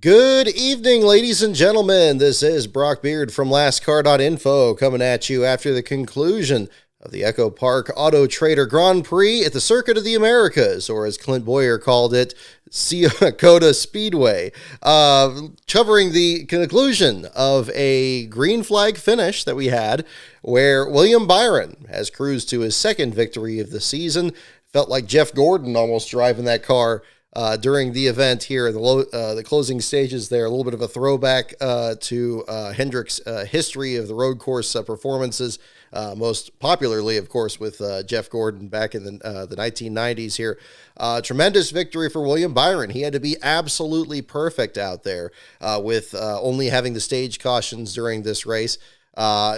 Good evening, ladies and gentlemen. This is Brock Beard from lastcar.info coming at you after the conclusion of the Echo Park Auto Trader Grand Prix at the Circuit of the Americas, or as Clint Boyer called it, Cota Speedway, covering the conclusion of a green flag finish that we had where William Byron has cruised to his second victory of the season. Felt like Jeff Gordon almost driving that car during the event here in the closing stages there. A little bit of a throwback to Hendrick's history of the road course performances, most popularly, of course, with Jeff Gordon back in the 1990s here. Tremendous victory for William Byron. He had to be absolutely perfect out there with only having the stage cautions during this race.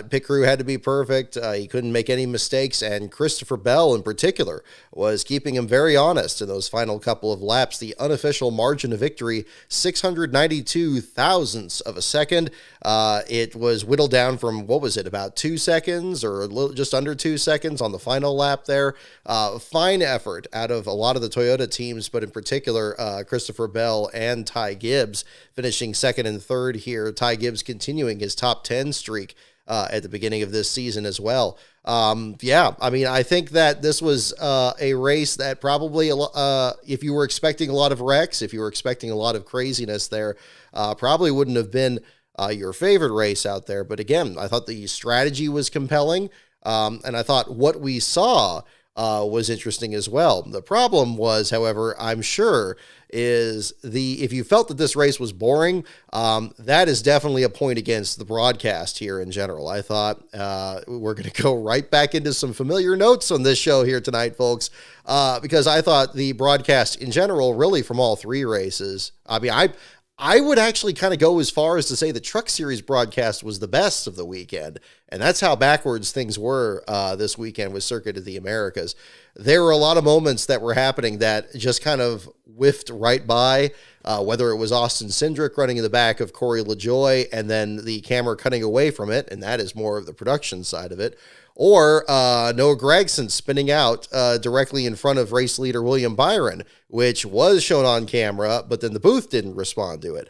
Pit crew had to be perfect. He couldn't make any mistakes, and Christopher Bell in particular was keeping him very honest in those final couple of laps. The unofficial margin of victory, 692 thousandths of a second. It was whittled down from, about 2 seconds or just under 2 seconds on the final lap there. Fine effort out of a lot of the Toyota teams, but in particular, Christopher Bell and Ty Gibbs finishing second and third here. Ty Gibbs continuing his top 10 streak at the beginning of this season as well. I think that this was a race that probably, if you were expecting a lot of wrecks, if you were expecting a lot of craziness there, probably wouldn't have been your favorite race out there. But again, I thought the strategy was compelling, and I thought what we saw was interesting as well. The problem was, however, I'm sure, if you felt that this race was boring, that is definitely a point against the broadcast here in general. I thought we're going to go right back into some familiar notes on this show here tonight, folks, because I thought the broadcast in general, really from all three races, I would actually kind of go as far as to say the Truck Series broadcast was the best of the weekend, and that's how backwards things were this weekend with Circuit of the Americas. There were a lot of moments that were happening that just kind of whiffed right by, whether it was Austin Cindric running in the back of Corey LaJoie and then the camera cutting away from it, and that is more of the production side of it, or Noah Gragson spinning out directly in front of race leader William Byron, which was shown on camera, but then the booth didn't respond to it.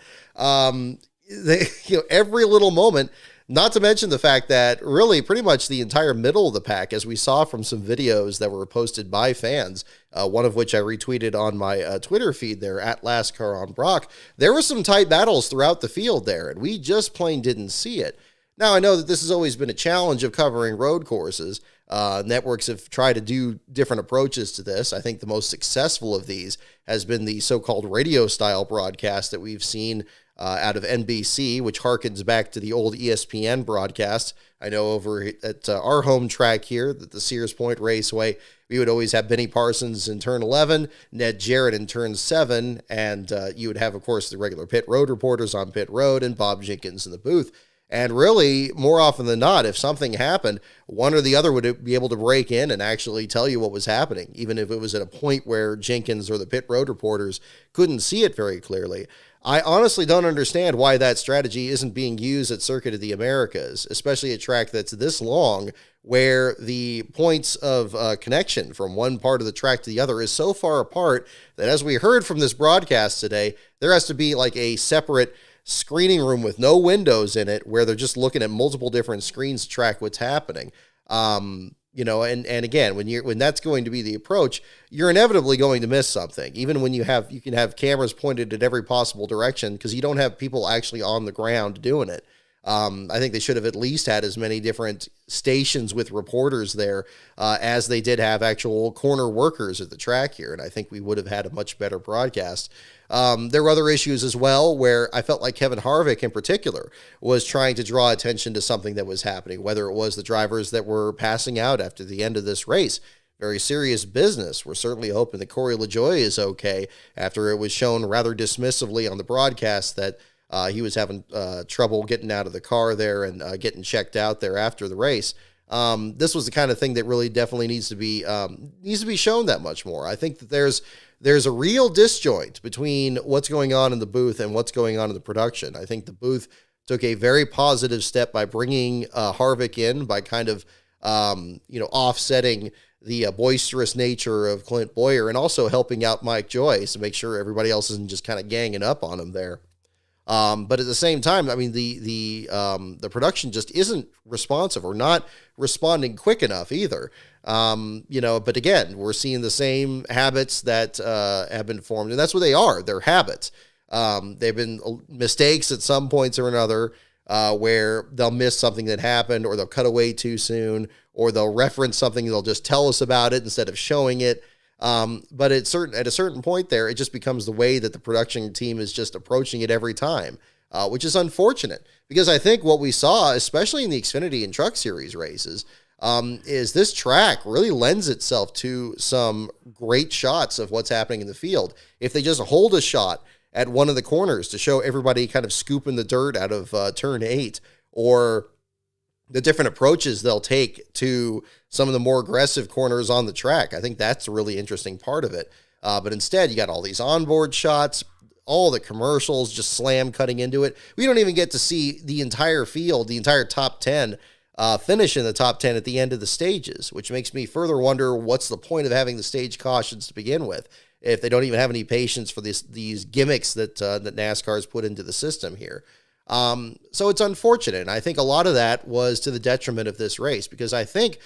Every little moment, not to mention the fact that really pretty much the entire middle of the pack, as we saw from some videos that were posted by fans, one of which I retweeted on my Twitter feed there, at LastCarOnBrock, there were some tight battles throughout the field there, and we just plain didn't see it. Now, I know that this has always been a challenge of covering road courses. Networks have tried to do different approaches to this. I think the most successful of these has been the so-called radio-style broadcast that we've seen out of NBC, which harkens back to the old ESPN broadcast. I know over at our home track here, at the Sears Point Raceway, we would always have Benny Parsons in turn 11, Ned Jarrett in turn 7, and you would have, of course, the regular pit road reporters on pit road and Bob Jenkins in the booth. And really, more often than not, if something happened, one or the other would be able to break in and actually tell you what was happening, even if it was at a point where Jenkins or the pit road reporters couldn't see it very clearly. I honestly don't understand why that strategy isn't being used at Circuit of the Americas, especially a track that's this long, where the points of connection from one part of the track to the other is so far apart that, as we heard from this broadcast today, there has to be like a separate screening room with no windows in it where they're just looking at multiple different screens to track what's happening. And again, when that's going to be the approach, you're inevitably going to miss something, even when you can have cameras pointed at every possible direction, because you don't have people actually on the ground doing it. I think they should have at least had as many different stations with reporters there as they did have actual corner workers at the track here, and I think we would have had a much better broadcast. There were other issues as well where I felt like Kevin Harvick in particular was trying to draw attention to something that was happening, whether it was the drivers that were passing out after the end of this race. Very serious business. We're certainly hoping that Corey LaJoie is okay after it was shown rather dismissively on the broadcast that he was having trouble getting out of the car there and getting checked out there after the race. This was the kind of thing that really definitely needs to be shown that much more. I think that there's a real disjoint between what's going on in the booth and what's going on in the production. I think the booth took a very positive step by bringing Harvick in, by kind of offsetting the boisterous nature of Clint Boyer, and also helping out Mike Joyce to make sure everybody else isn't just kind of ganging up on him there. But at the same time, I mean, the production just isn't responsive or not responding quick enough either. But again, we're seeing the same habits that have been formed, and that's what they are. They're habits. They've been mistakes at some points or another, where they'll miss something that happened, or they'll cut away too soon, or they'll reference something, they'll just tell us about it instead of showing it. But at a certain point there, it just becomes the way that the production team is just approaching it every time, which is unfortunate, because I think what we saw, especially in the Xfinity and Truck Series races, is this track really lends itself to some great shots of what's happening in the field. If they just hold a shot at one of the corners to show everybody kind of scooping the dirt out of turn 8, or the different approaches they'll take to some of the more aggressive corners on the track, I think that's a really interesting part of it. But instead, you got all these onboard shots, all the commercials just slam cutting into it. We don't even get to see the entire field, the entire top 10, finish in the top 10 at the end of the stages, which makes me further wonder what's the point of having the stage cautions to begin with, if they don't even have any patience for these gimmicks that NASCAR's put into the system here. So it's unfortunate. And I think a lot of that was to the detriment of this race, because I think,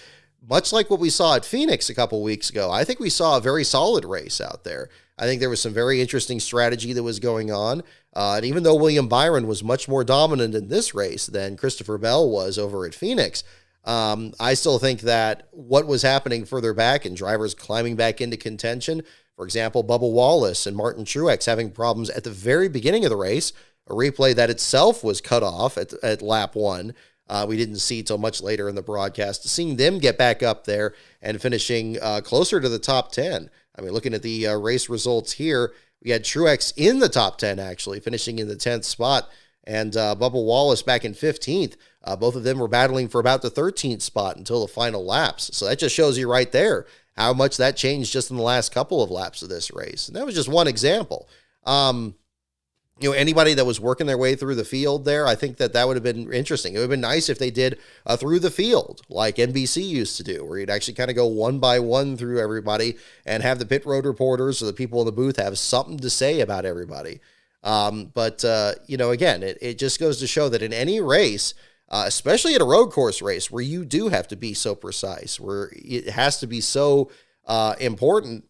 much like what we saw at Phoenix a couple weeks ago, I think we saw a very solid race out there. I think there was some very interesting strategy that was going on. And even though William Byron was much more dominant in this race than Christopher Bell was over at Phoenix, I still think that what was happening further back and drivers climbing back into contention, for example, Bubba Wallace and Martin Truex having problems at the very beginning of the race, a replay that itself was cut off at lap 1. We didn't see till much later in the broadcast. Seeing them get back up there and finishing closer to the top 10. I mean, looking at the race results here, we had Truex in the top 10, actually, finishing in the 10th spot, and Bubba Wallace back in 15th. Both of them were battling for about the 13th spot until the final laps. So that just shows you right there how much that changed just in the last couple of laps of this race. And that was just one example. Anybody that was working their way through the field there, I think that would have been interesting. It would have been nice if they did through the field, like NBC used to do, where you'd actually kind of go one by one through everybody and have the pit road reporters or the people in the booth have something to say about everybody. But again, it just goes to show that in any race, especially at a road course race where you do have to be so precise, where it has to be so important,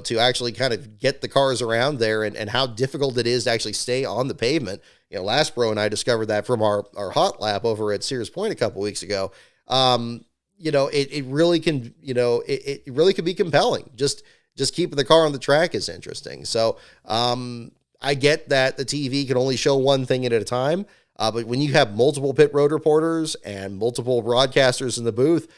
to actually kind of get the cars around there, and how difficult it is to actually stay on the pavement. Lastbro and I discovered that from our hot lap over at Sears Point a couple weeks ago. It really can, it really can be compelling. Just keeping the car on the track is interesting. So I get that the TV can only show one thing at a time. But when you have multiple pit road reporters and multiple broadcasters in the booth,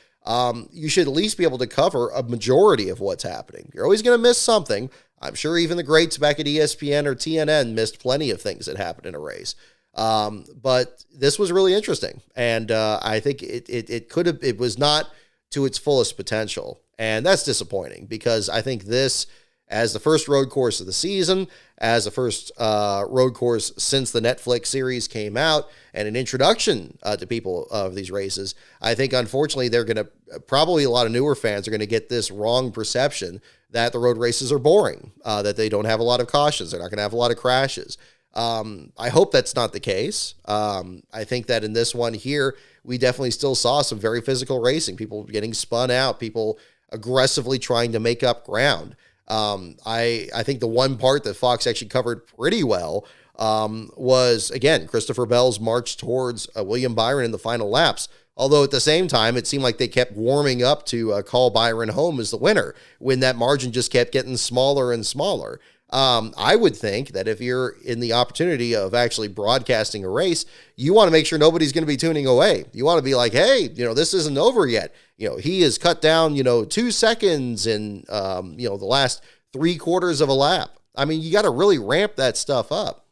you should at least be able to cover a majority of what's happening. You're always going to miss something. I'm sure even the greats back at ESPN or TNN missed plenty of things that happened in a race. But this was really interesting. And I think it was not to its fullest potential. And that's disappointing, because I think this, as the first road course of the season, as the first road course since the Netflix series came out, and an introduction to people of these races, I think, unfortunately, they're going to, probably a lot of newer fans are going to get this wrong perception that the road races are boring, that they don't have a lot of cautions, they're not going to have a lot of crashes. I hope that's not the case. I think that in this one here, we definitely still saw some very physical racing, people getting spun out, people aggressively trying to make up ground. I think the one part that Fox actually covered pretty well was, again, Christopher Bell's march towards William Byron in the final laps. Although at the same time, it seemed like they kept warming up to call Byron home as the winner when that margin just kept getting smaller and smaller. I would think that if you're in the opportunity of actually broadcasting a race, you want to make sure nobody's going to be tuning away. You want to be like, hey, this isn't over yet. He has cut down, 2 seconds in, the last 3/4 of a lap. I mean, you got to really ramp that stuff up.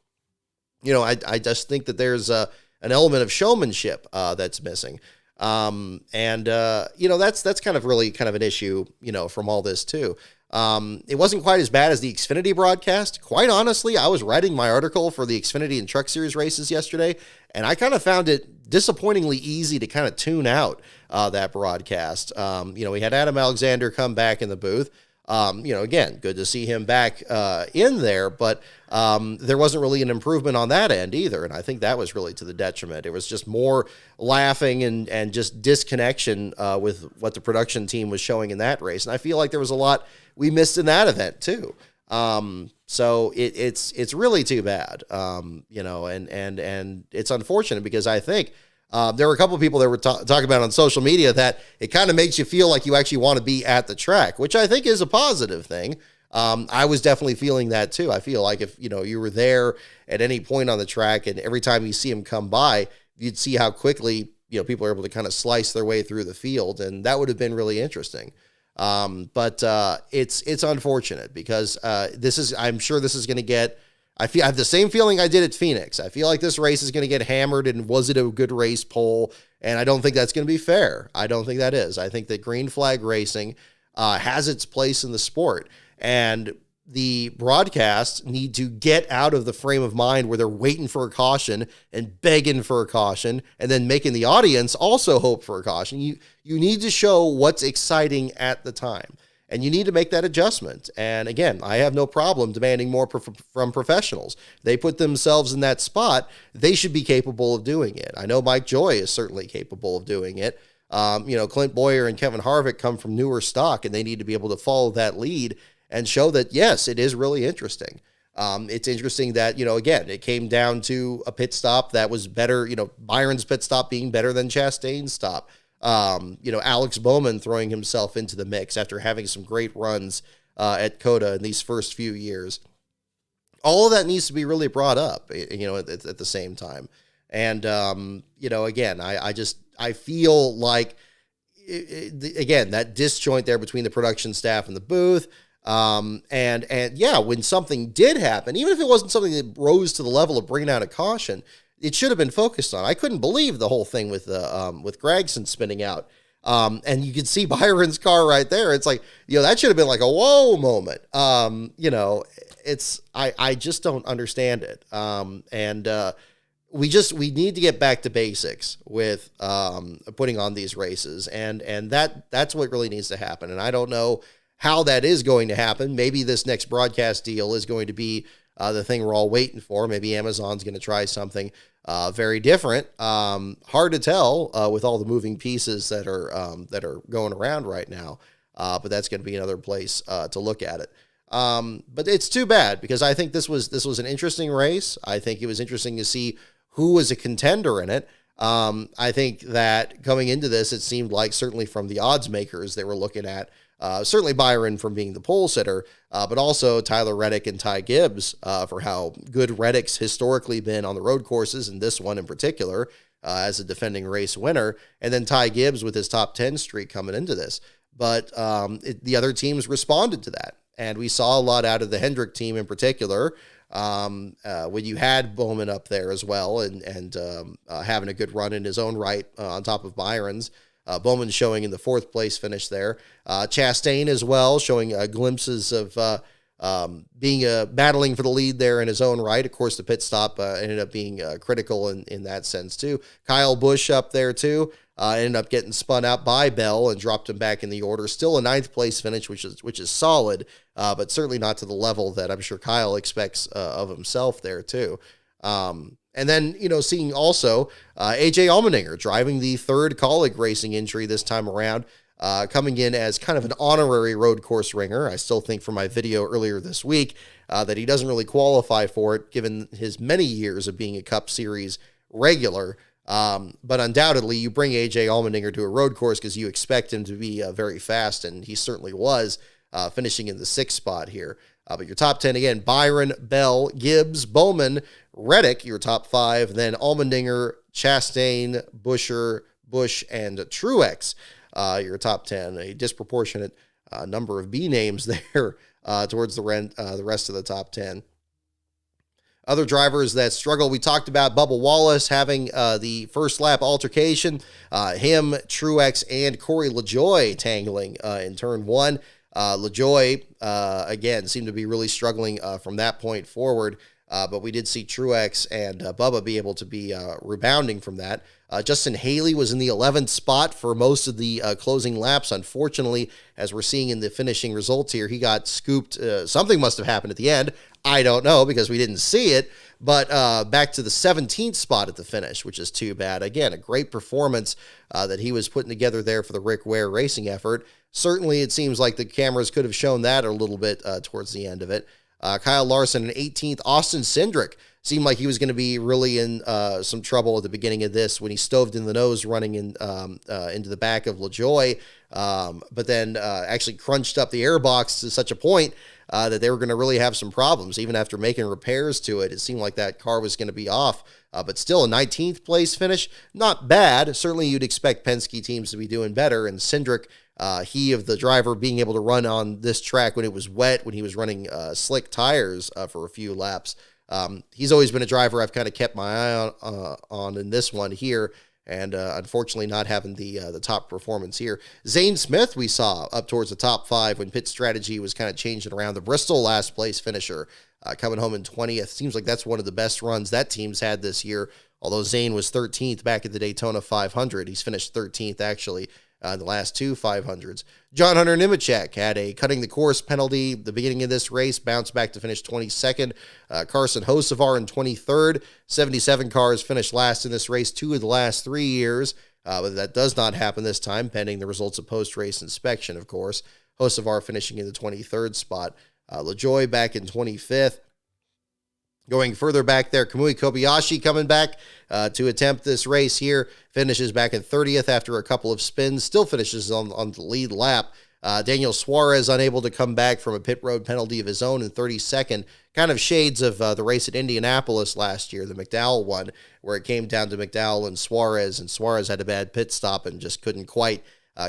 I just think that there's an element of showmanship that's missing. That's kind of really kind of an issue, from all this too. It wasn't quite as bad as the Xfinity broadcast. Quite honestly, I was writing my article for the Xfinity and Truck Series races yesterday, and I kind of found it disappointingly easy to kind of tune out that broadcast. We had Adam Alexander come back in the booth. Again, good to see him back in there, but there wasn't really an improvement on that end either. And I think that was really to the detriment. It was just more laughing and just disconnection with what the production team was showing in that race. And I feel like there was a lot we missed in that event too. So it's really too bad, and it's unfortunate because I think there were a couple of people that were talking about on social media that it kind of makes you feel like you actually want to be at the track, which I think is a positive thing. I was definitely feeling that too. I feel like if, you were there at any point on the track and every time you see him come by, you'd see how quickly, people are able to kind of slice their way through the field. And that would have been really interesting. But it's unfortunate because I'm sure this is going to get, I have the same feeling I did at Phoenix. I feel like this race is going to get hammered and was it a good race poll? And I don't think that's going to be fair. I don't think that is. I think that green flag racing has its place in the sport, and the broadcasts need to get out of the frame of mind where they're waiting for a caution and begging for a caution and then making the audience also hope for a caution. You need to show what's exciting at the time. And you need to make that adjustment. And again, I have no problem demanding more from professionals. They put themselves in that spot. They should be capable of doing it. I know Mike Joy is certainly capable of doing it. Clint Boyer and Kevin Harvick come from newer stock, and they need to be able to follow that lead and show that, yes, it is really interesting. It's interesting that, again, it came down to a pit stop that was better, Byron's pit stop being better than Chastain's stop. Alex Bowman throwing himself into the mix after having some great runs at Cota in these first few years. All of that needs to be really brought up, at the same time. And, again, I feel like, again, that disjoint there between the production staff and the booth. When something did happen, even if it wasn't something that rose to the level of bringing out a caution, it should have been focused on. I couldn't believe the whole thing with Gragson spinning out. And you can see Byron's car right there. It's like, that should have been like a whoa moment. I just don't understand it. We need to get back to basics with putting on these races. And that's what really needs to happen. And I don't know how that is going to happen. Maybe this next broadcast deal is going to be the thing we're all waiting for. Maybe Amazon's going to try something very different. Hard to tell with all the moving pieces that are going around right now. But that's going to be another place to look at it. But it's too bad because I think this was an interesting race. I think it was interesting to see who was a contender in it. I think that coming into this, it seemed like certainly from the odds makers they were looking at. Certainly Byron from being the pole sitter, but also Tyler Reddick and Ty Gibbs for how good Reddick's historically been on the road courses, and this one in particular as a defending race winner, and then Ty Gibbs with his top 10 streak coming into this. But the other teams responded to that, and we saw a lot out of the Hendrick team in particular when you had Bowman up there as well and having a good run in his own right on top of Byron's. Bowman showing in the fourth place finish there. Chastain as well, showing glimpses of being battling for the lead there in his own right. Of course, the pit stop ended up being critical in that sense too. Kyle Busch up there too. Ended up getting spun out by Bell and dropped him back in the order. Still a ninth place finish, which is solid, but certainly not to the level that I'm sure Kyle expects of himself there too. And then, seeing also AJ Allmendinger driving the third Kaulig Racing entry this time around, coming in as kind of an honorary road course ringer. I still think from my video earlier this week that he doesn't really qualify for it, given his many years of being a Cup Series regular. But undoubtedly, you bring AJ Allmendinger to a road course because you expect him to be very fast, and he certainly was, finishing in the 6th spot here. But your top 10, again, Byron, Bell, Gibbs, Bowman, Reddick, your top 5, then Allmendinger, Chastain, Busch, and Truex, your top 10. A disproportionate number of B names there towards the rest of the top 10. Other drivers that struggle, we talked about Bubba Wallace having the first lap altercation, him, Truex, and Corey LaJoie tangling in turn 1. LaJoie, again, seemed to be really struggling from that point forward. but we did see Truex and Bubba be able to be rebounding from that. Justin Haley was in the 11th spot for most of the closing laps. Unfortunately, as we're seeing in the finishing results here, he got scooped. Something must have happened at the end. I don't know because we didn't see it. But back to the 17th spot at the finish, which is too bad. Again, a great performance that he was putting together there for the Rick Ware racing effort. Certainly, it seems like the cameras could have shown that a little bit towards the end of it. Kyle Larson in 18th. Austin Cindric seemed like he was going to be really in some trouble at the beginning of this when he stoved in the nose running into the back of LaJoie, but then actually crunched up the airbox to such a point that they were going to really have some problems. Even after making repairs to it, it seemed like that car was going to be off. But still, a 19th place finish, not bad. Certainly you'd expect Penske teams to be doing better, and Cindric, he of the driver being able to run on this track when it was wet, when he was running slick tires for a few laps. He's always been a driver I've kind of kept my eye on in this one here, and unfortunately not having the top performance here. Zane Smith we saw up towards the top 5 when pit strategy was kind of changing around. The Bristol last place finisher coming home in 20th. Seems like that's one of the best runs that team's had this year, although Zane was 13th back at the Daytona 500. He's finished 13th actually the last 2 500s. John Hunter Nemechek had a cutting the course penalty the beginning of this race, bounced back to finish 22nd. Carson Hocevar in 23rd. 77 cars finished last in this race 2 of the last 3 years, but that does not happen this time, pending the results of post-race inspection, of course. Hocevar finishing in the 23rd spot. LaJoie back in 25th. Going further back there, Kamui Kobayashi coming back to attempt this race here. Finishes back in 30th after a couple of spins. Still finishes on the lead lap. Daniel Suarez unable to come back from a pit road penalty of his own in 32nd. Kind of shades of the race at Indianapolis last year, the McDowell one, where it came down to McDowell and Suarez had a bad pit stop and just couldn't quite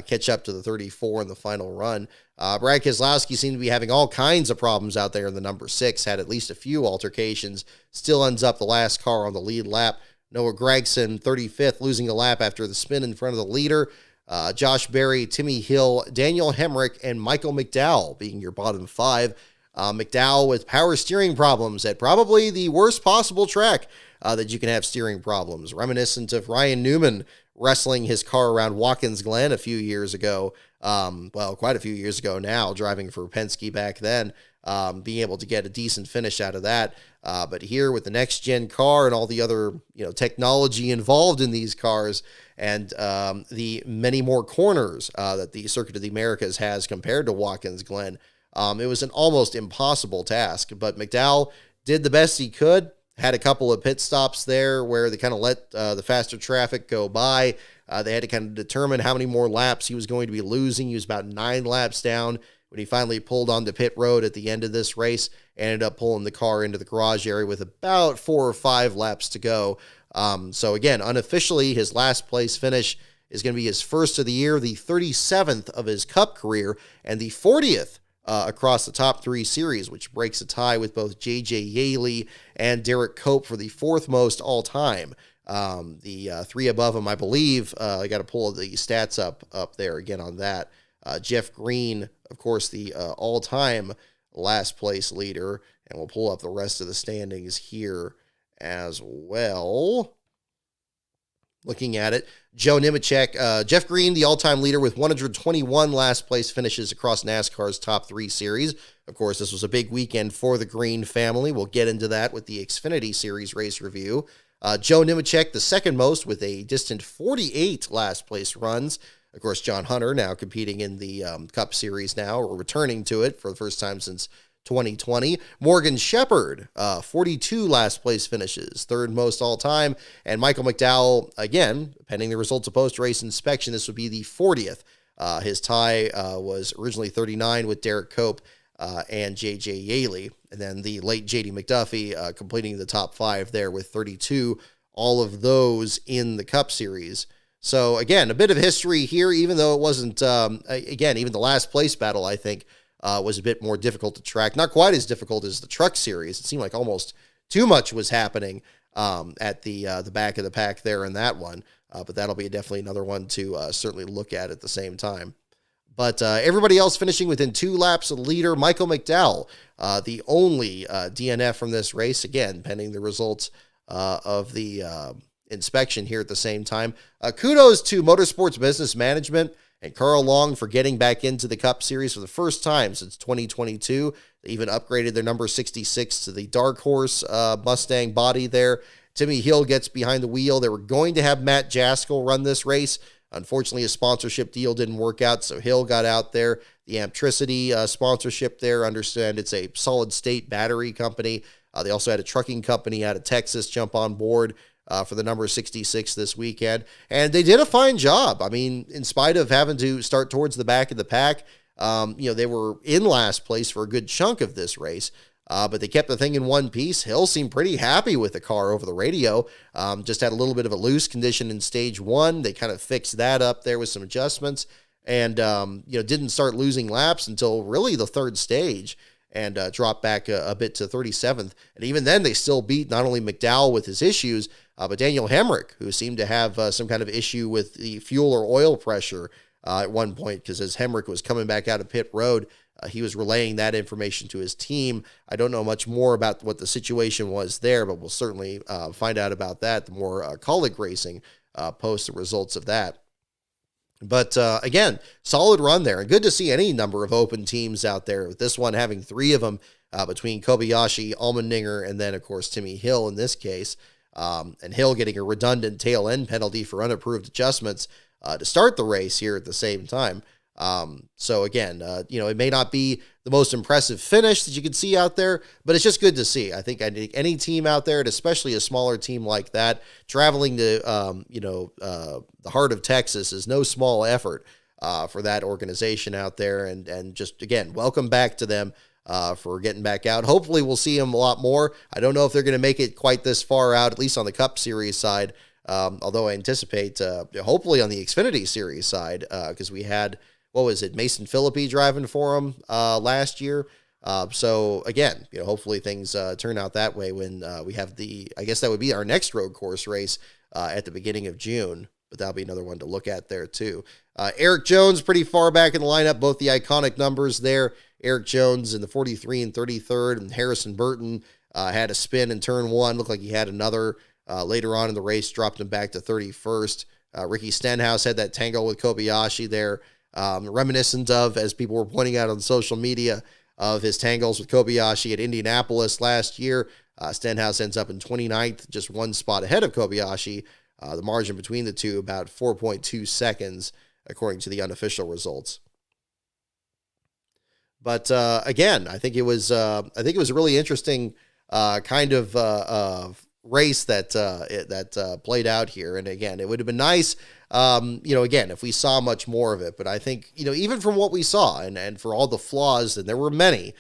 catch up to the 34 in the final run. Brad Keselowski seemed to be having all kinds of problems out there in the number 6, had at least a few altercations, still ends up the last car on the lead lap. Noah Gragson, 35th, losing a lap after the spin in front of the leader. Josh Berry, Timmy Hill, Daniel Hemrick, and Michael McDowell being your bottom 5. McDowell with power steering problems at probably the worst possible track that you can have steering problems, reminiscent of Ryan Newman wrestling his car around Watkins Glen a few years ago. Quite a few years ago now, driving for Penske back then, being able to get a decent finish out of that. But here with the next gen car and all the other, technology involved in these cars and the many more corners that the Circuit of the Americas has compared to Watkins Glen, it was an almost impossible task. But McDowell did the best he could. Had a couple of pit stops there where they kind of let the faster traffic go by. They had to kind of determine how many more laps he was going to be losing. He was about 9 laps down when he finally pulled onto pit road at the end of this race. Ended up pulling the car into the garage area with about 4 or 5 laps to go. So again, unofficially, his last place finish is going to be his first of the year, the 37th of his Cup career, and the 40th across the top 3 series, which breaks a tie with both J.J. Yaley and Derek Cope for the 4th most all-time. The 3 above him, I believe, I got to pull the stats up there again on that. Jeff Green, of course, the all-time last place leader, and we'll pull up the rest of the standings here as well. Looking at it, Joe Nemechek, Jeff Green, the all-time leader with 121 last-place finishes across NASCAR's top 3 series. Of course, this was a big weekend for the Green family. We'll get into that with the Xfinity Series race review. Joe Nemechek, the second most, with a distant 48 last-place runs. Of course, John Hunter now competing in the Cup Series now, or returning to it for the first time since 2020. Morgan Shepherd, 42 last-place finishes, third most all-time. And Michael McDowell, again, pending the results of post-race inspection, this would be the 40th. His tie was originally 39 with Derek Cope and J.J. Yaley. And then the late J.D. McDuffie completing the top 5 there with 32, all of those in the Cup Series. So, again, a bit of history here, even though it wasn't, even the last place battle, I think, was a bit more difficult to track. Not quite as difficult as the Truck Series. It seemed like almost too much was happening at the back of the pack there in that one. But that'll be definitely another one to certainly look at the same time. But everybody else finishing within 2 laps of the leader. Michael McDowell, the only DNF from this race, again, pending the results of the inspection here at the same time. Kudos to Motorsports Business Management and Carl Long for getting back into the Cup Series for the first time since 2022. They even upgraded their number 66 to the Dark Horse Mustang body there. Timmy Hill gets behind the wheel. They were going to have Matt Jaskell run this race. Unfortunately, a sponsorship deal didn't work out, so Hill got out there. The Amtricity sponsorship there, understand it's a solid-state battery company. They also had a trucking company out of Texas jump on board for the number 66 this weekend. And they did a fine job. I mean, in spite of having to start towards the back of the pack, they were in last place for a good chunk of this race. But they kept the thing in one piece. Hill seemed pretty happy with the car over the radio. Just had a little bit of a loose condition in stage 1. They kind of fixed that up there with some adjustments and, didn't start losing laps until really the 3rd stage and dropped back a bit to 37th. And even then, they still beat not only McDowell with his issues, but Daniel Hemrick, who seemed to have some kind of issue with the fuel or oil pressure at one point, because as Hemrick was coming back out of pit road, he was relaying that information to his team. I don't know much more about what the situation was there, but we'll certainly find out about that the more Kaulig Racing posts the results of that. But again, solid run there, and good to see any number of open teams out there, with this one having 3 of them between Kobayashi, Allmendinger, and then, of course, Timmy Hill in this case. And Hill getting a redundant tail end penalty for unapproved adjustments to start the race here at the same time. So again, it may not be the most impressive finish that you can see out there, but it's just good to see. I think any team out there, and especially a smaller team like that, traveling to, the heart of Texas is no small effort, for that organization out there. And just, again, welcome back to them, for getting back out. Hopefully we'll see them a lot more. I don't know if they're going to make it quite this far out, at least on the Cup Series side. Although I anticipate, hopefully on the Xfinity Series side, because we had, Mason Philippi driving for him last year. So again, hopefully things turn out that way when we have I guess that would be our next road course race at the beginning of June, but that'll be another one to look at there too. Eric Jones pretty far back in the lineup, both the iconic numbers there. Eric Jones in the 43 and 33rd, and Harrison Burton had a spin in turn 1. Looked like he had another later on in the race, dropped him back to 31st. Ricky Stenhouse had that tangle with Kobayashi there. Reminiscent of, as people were pointing out on social media, of his tangles with Kobayashi at Indianapolis last year. Stenhouse ends up in 29th, just 1 spot ahead of Kobayashi. The margin between the two about 4.2 seconds, according to the unofficial results. But again, I think it was a really interesting kind of race that played out here. And again, it would have been nice, again, if we saw much more of it. But I think, even from what we saw and for all the flaws, and there were many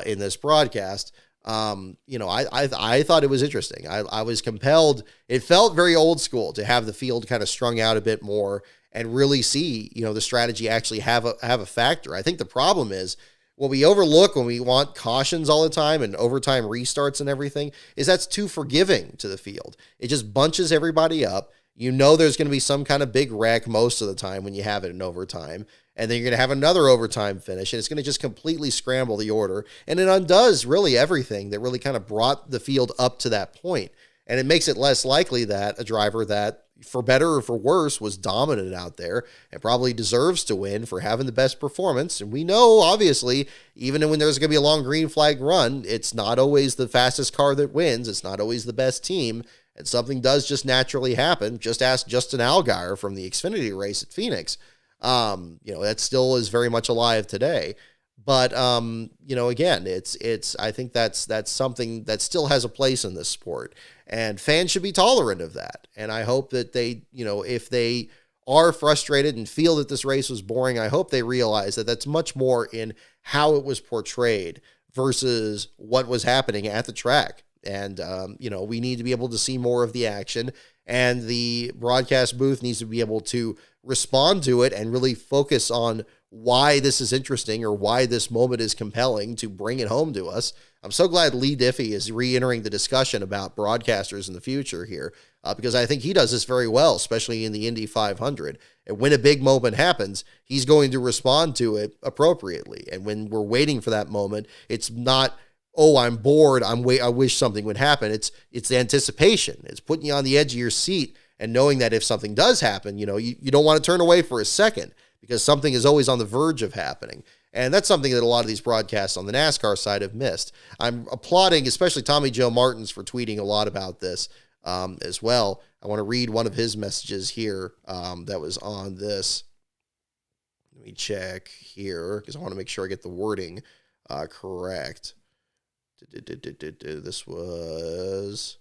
in this broadcast, I thought it was interesting. I was compelled. It felt very old school to have the field kind of strung out a bit more and really see, the strategy actually have a factor. I think the problem is, what we overlook when we want cautions all the time and overtime restarts and everything is that's too forgiving to the field. It just bunches everybody up. There's going to be some kind of big wreck most of the time when you have it in overtime. And then you're going to have another overtime finish, and it's going to just completely scramble the order. And it undoes really everything that really kind of brought the field up to that point. And it makes it less likely that a driver that, for better or for worse, was dominant out there and probably deserves to win for having the best performance. And we know, obviously, even when there's going to be a long green flag run, it's not always the fastest car that wins. It's not always the best team. And something does just naturally happen. Just ask Justin Allgaier from the Xfinity race at Phoenix. That still is very much alive today. But, again, it's, I think that's something that still has a place in this sport, and fans should be tolerant of that. And I hope that they, if they are frustrated and feel that this race was boring, I hope they realize that that's much more in how it was portrayed versus what was happening at the track. And, we need to be able to see more of the action, and the broadcast booth needs to be able to respond to it and really focus on why this is interesting or why this moment is compelling to bring it home to us. I'm so glad Lee Diffie is re-entering the discussion about broadcasters in the future here, because I think he does this very well, especially in the Indy 500. And when a big moment happens, he's going to respond to it appropriately. And when we're waiting for that moment, it's not, oh, I'm bored, I wish something would happen. It's the anticipation. It's putting you on the edge of your seat and knowing that if something does happen, you don't want to turn away for a second because something is always on the verge of happening. And that's something that a lot of these broadcasts on the NASCAR side have missed. I'm applauding, especially Tommy Joe Martins, for tweeting a lot about this as well. I want to read one of his messages here that was on this. Let me check here because I want to make sure I get the wording correct. This was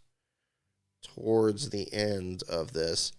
towards the end of this.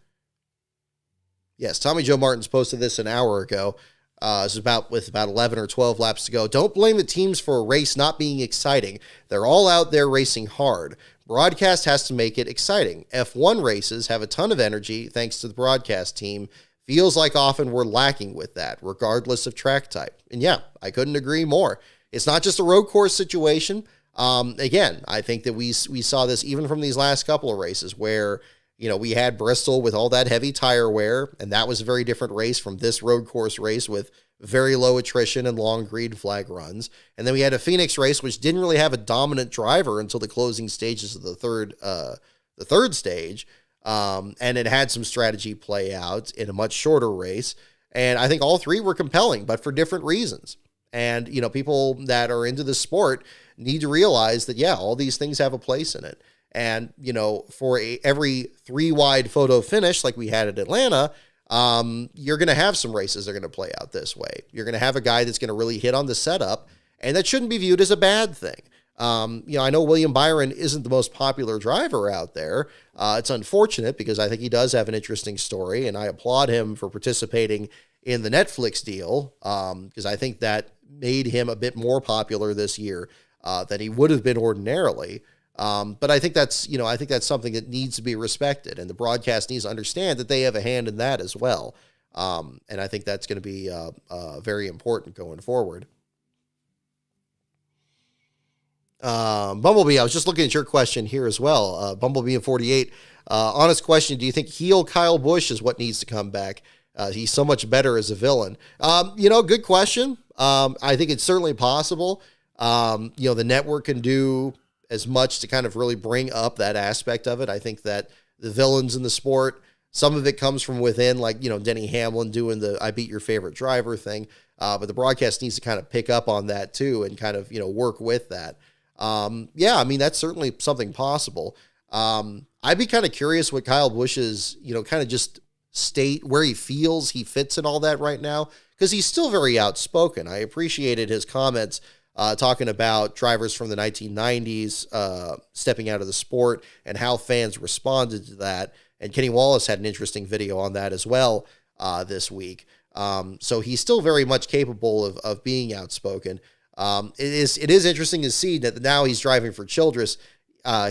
Yes, Tommy Joe Martins posted this an hour ago. This is with about 11 or 12 laps to go. Don't blame the teams for a race not being exciting. They're all out there racing hard. Broadcast has to make it exciting. F1 races have a ton of energy thanks to the broadcast team. Feels like often we're lacking with that, regardless of track type. And yeah, I couldn't agree more. It's not just a road course situation. Again, I think that we saw this even from these last couple of races where, we had Bristol with all that heavy tire wear, and that was a very different race from this road course race with very low attrition and long green flag runs. And then we had a Phoenix race, which didn't really have a dominant driver until the closing stages of the third stage. And it had some strategy play out in a much shorter race. And I think all three were compelling, but for different reasons. And, people that are into the sport need to realize that, yeah, all these things have a place in it. And, for every 3-wide photo finish like we had at Atlanta, you're going to have some races that are going to play out this way. You're going to have a guy that's going to really hit on the setup, and that shouldn't be viewed as a bad thing. I know William Byron isn't the most popular driver out there. It's unfortunate because I think he does have an interesting story, and I applaud him for participating in the Netflix deal because I think that made him a bit more popular this year than he would have been ordinarily. But I think that's something that needs to be respected, and the broadcast needs to understand that they have a hand in that as well. And I think that's going to be very important going forward. Bumblebee, I was just looking at your question here as well. Bumblebee in 48. Honest question, do you think heel Kyle Busch is what needs to come back? He's so much better as a villain. Good question. I think it's certainly possible. The network can do as much to kind of really bring up that aspect of it. I think that the villains in the sport, some of it comes from within, like, Denny Hamlin doing the I beat your favorite driver thing. But the broadcast needs to kind of pick up on that too and kind of, work with that. That's certainly something possible. I'd be kind of curious what Kyle Busch's, kind of just state where he feels he fits in all that right now, because he's still very outspoken. I appreciated his comments talking about drivers from the 1990s stepping out of the sport and how fans responded to that. And Kenny Wallace had an interesting video on that as well this week. So he's still very much capable of being outspoken. It is interesting to see that now he's driving for Childress.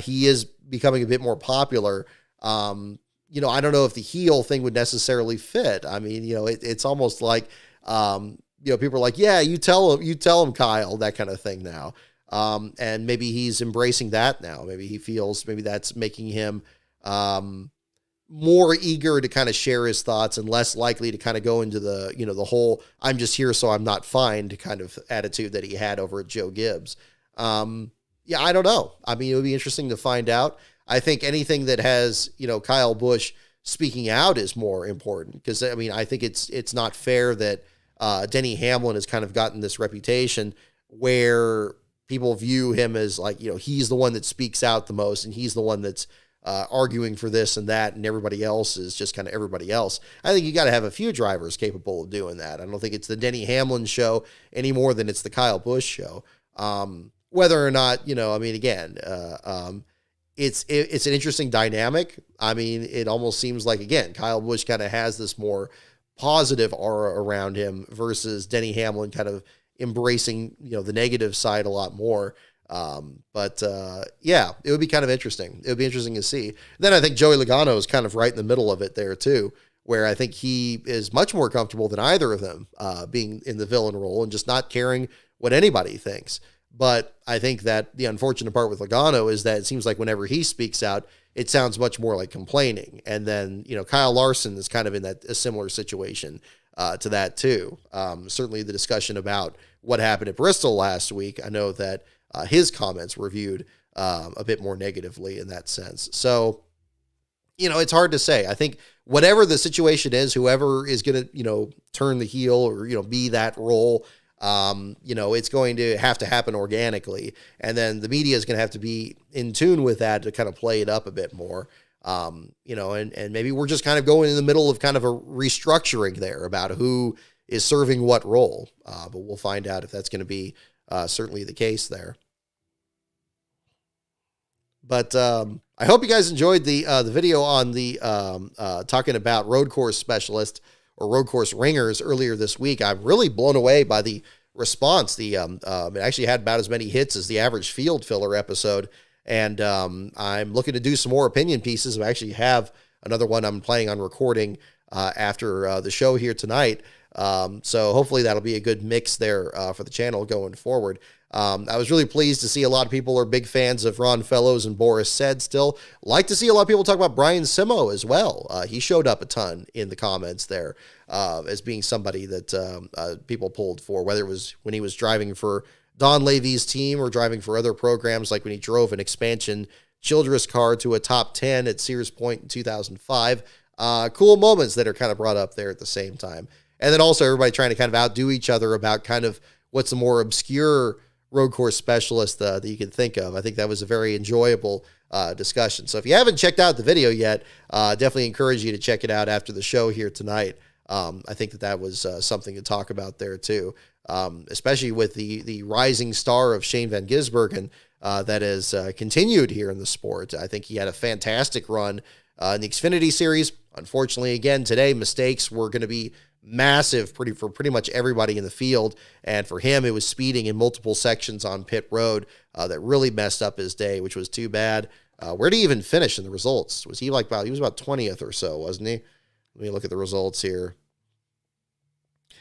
He is becoming a bit more popular. I don't know if the heel thing would necessarily fit. I mean, it's almost like, people are like, yeah, you tell him, Kyle, that kind of thing now. And maybe he's embracing that now. Maybe he feels maybe that's making him more eager to kind of share his thoughts and less likely to kind of go into the, the whole I'm just here so I'm not fined kind of attitude that he had over at Joe Gibbs. I don't know. I mean, it would be interesting to find out. I think anything that has, Kyle Busch speaking out is more important because, I think it's not fair that Denny Hamlin has kind of gotten this reputation where people view him as like, he's the one that speaks out the most and he's the one that's arguing for this and that, and everybody else is just kind of everybody else. I think you got to have a few drivers capable of doing that. I don't think it's the Denny Hamlin show any more than it's the Kyle Busch show. Whether or not, it's an interesting dynamic. It almost seems like, again, Kyle Busch kind of has this more positive aura around him versus Denny Hamlin kind of embracing, the negative side a lot more. It would be kind of interesting. It would be interesting to see. Then I think Joey Logano is kind of right in the middle of it there too, where I think he is much more comfortable than either of them, being in the villain role and just not caring what anybody thinks. But I think that the unfortunate part with Logano is that it seems like whenever he speaks out, it sounds much more like complaining. And then, Kyle Larson is kind of in a similar situation to that too. Certainly the discussion about what happened at Bristol last week, I know that his comments were viewed a bit more negatively in that sense. So, it's hard to say. I think whatever the situation is, whoever is going to, turn the heel or, be that role, it's going to happen organically. And then the media is going to have to be in tune with that to kind of play it up a bit more. And maybe we're just kind of going in the middle of kind of a restructuring there about who is serving what role. But we'll find out if that's going to be certainly the case there. But I hope you guys enjoyed the video on the talking about road course specialist or road course ringers earlier this week. I'm really blown away by the response. It actually had about as many hits as the average field filler episode. And I'm looking to do some more opinion pieces. I actually have another one I'm planning on recording after the show here tonight. So hopefully that'll be a good mix there for the channel going forward. I was really pleased to see a lot of people are big fans of Ron Fellows and Boris Said still. Like to see a lot of people talk about Brian Simo as well. He showed up a ton in the comments there as being somebody that people pulled for, whether it was when he was driving for Don Levy's team or driving for other programs, like when he drove an expansion Childress car to a top 10 at Sears Point in 2005. Cool moments that are kind of brought up there at the same time. And then also everybody trying to kind of outdo each other about kind of what's a more obscure road course specialist that you can think of. I think that was a very enjoyable discussion. So if you haven't checked out the video yet, definitely encourage you to check it out after the show here tonight. I think that was something to talk about there too, especially with the rising star of Shane Van Gisbergen that has continued here in the sport. I think he had a fantastic run in the Xfinity Series. Unfortunately, again, today, mistakes were going to be massive for pretty much everybody in the field. And for him, it was speeding in multiple sections on pit road that really messed up his day, which was too bad. Where did he even finish in the results? Was he he was about 20th or so, wasn't he? Let me look at the results here.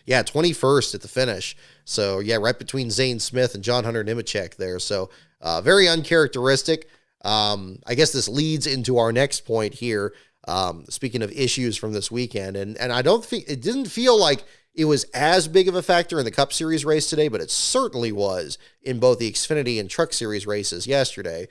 Yeah, 21st at the finish. So, yeah, right between Zane Smith and John Hunter Nemechek there. So, very uncharacteristic. I guess this leads into our next point here. Speaking of issues from this weekend, and I don't think it didn't feel like it was as big of a factor in the Cup Series race today, but it certainly was in both the Xfinity and Truck Series races yesterday.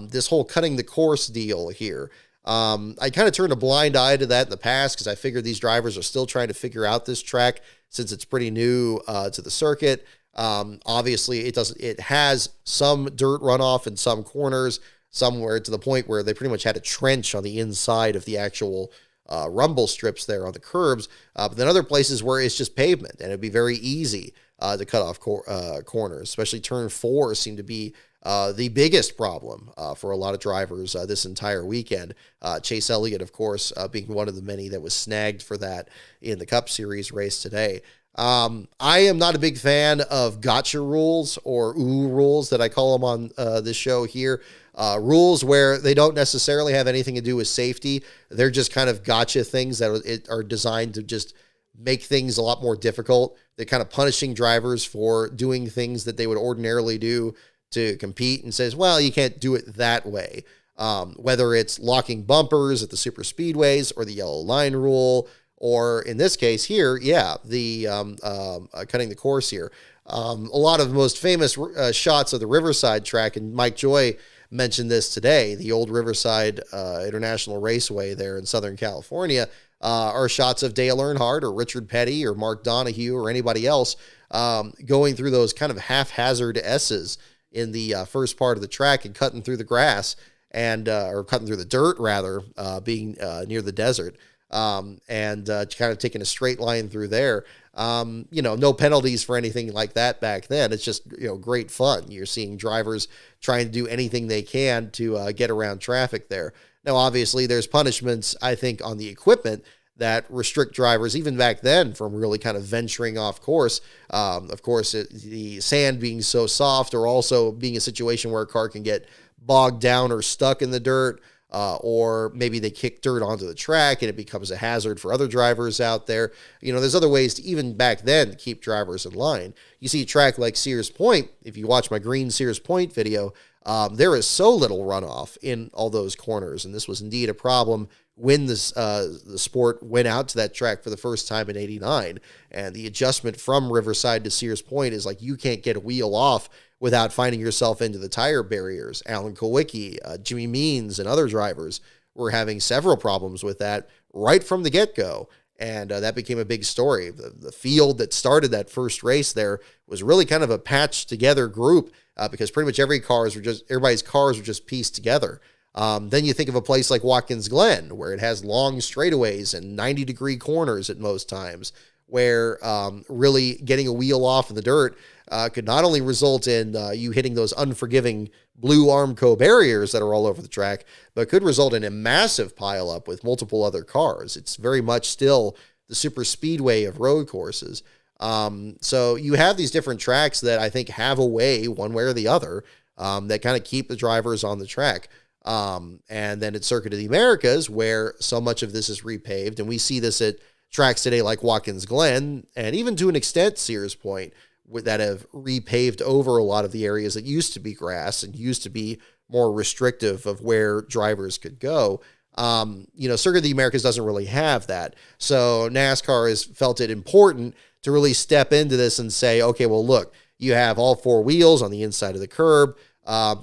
This whole cutting the course deal here. I kind of turned a blind eye to that in the past because I figured these drivers are still trying to figure out this track since it's pretty new to the circuit. Obviously, it has some dirt runoff in some corners, somewhere to the point where they pretty much had a trench on the inside of the actual rumble strips there on the curbs. But then other places where it's just pavement, and it'd be very easy to cut off corners, especially turn 4 seemed to be the biggest problem for a lot of drivers this entire weekend. Chase Elliott, of course, being one of the many that was snagged for that in the Cup Series race today. I am not a big fan of gotcha rules or rules that I call them on this show here. Rules where they don't necessarily have anything to do with safety. They're just kind of gotcha things that are designed to just make things a lot more difficult. They're kind of punishing drivers for doing things that they would ordinarily do to compete and says, well, you can't do it that way. Whether it's locking bumpers at the super speedways or the yellow line rule, or in this case here, the cutting the course here. A lot of the most famous shots of the Riverside track, and Mike Joy mentioned this today, the old Riverside International Raceway there in Southern California, are shots of Dale Earnhardt or Richard Petty or Mark Donohue or anybody else going through those kind of haphazard S's in the first part of the track and cutting through the grass and or cutting through the dirt rather, being near the desert. And kind of taking a straight line through there. No penalties for anything like that back then. It's just, great fun. You're seeing drivers trying to do anything they can to get around traffic there. Now, obviously, there's punishments, I think, on the equipment that restrict drivers, even back then, from really kind of venturing off course. Of course, the sand being so soft, or also being a situation where a car can get bogged down or stuck in the dirt. or maybe they kick dirt onto the track and it becomes a hazard for other drivers out there. There's other ways to, even back then, to keep drivers in line. You see a track like Sears Point, if you watch my green Sears Point video, there is so little runoff in all those corners, and this was indeed a problem when the sport went out to that track for the first time in '89, and the adjustment from Riverside to Sears Point is like you can't get a wheel off without finding yourself into the tire barriers. Alan Kowicki, Jimmy Means, and other drivers were having several problems with that right from the get-go, and that became a big story. The field that started that first race there was really kind of a patched together group because pretty much everybody's cars were just pieced together. Then you think of a place like Watkins Glen, where it has long straightaways and 90-degree corners at most times, where really getting a wheel off in the dirt could not only result in you hitting those unforgiving blue Armco barriers that are all over the track, but could result in a massive pileup with multiple other cars. It's very much still the super speedway of road courses. So you have these different tracks that I think have a way, one way or the other, that kind of keep the drivers on the track. And then at Circuit of the Americas, where so much of this is repaved, and we see this at tracks today like Watkins Glen, and even to an extent Sears Point, that have repaved over a lot of the areas that used to be grass and used to be more restrictive of where drivers could go. Circuit of the Americas doesn't really have that. So NASCAR has felt it important to really step into this and say, okay, well, look, you have all four wheels on the inside of the curb.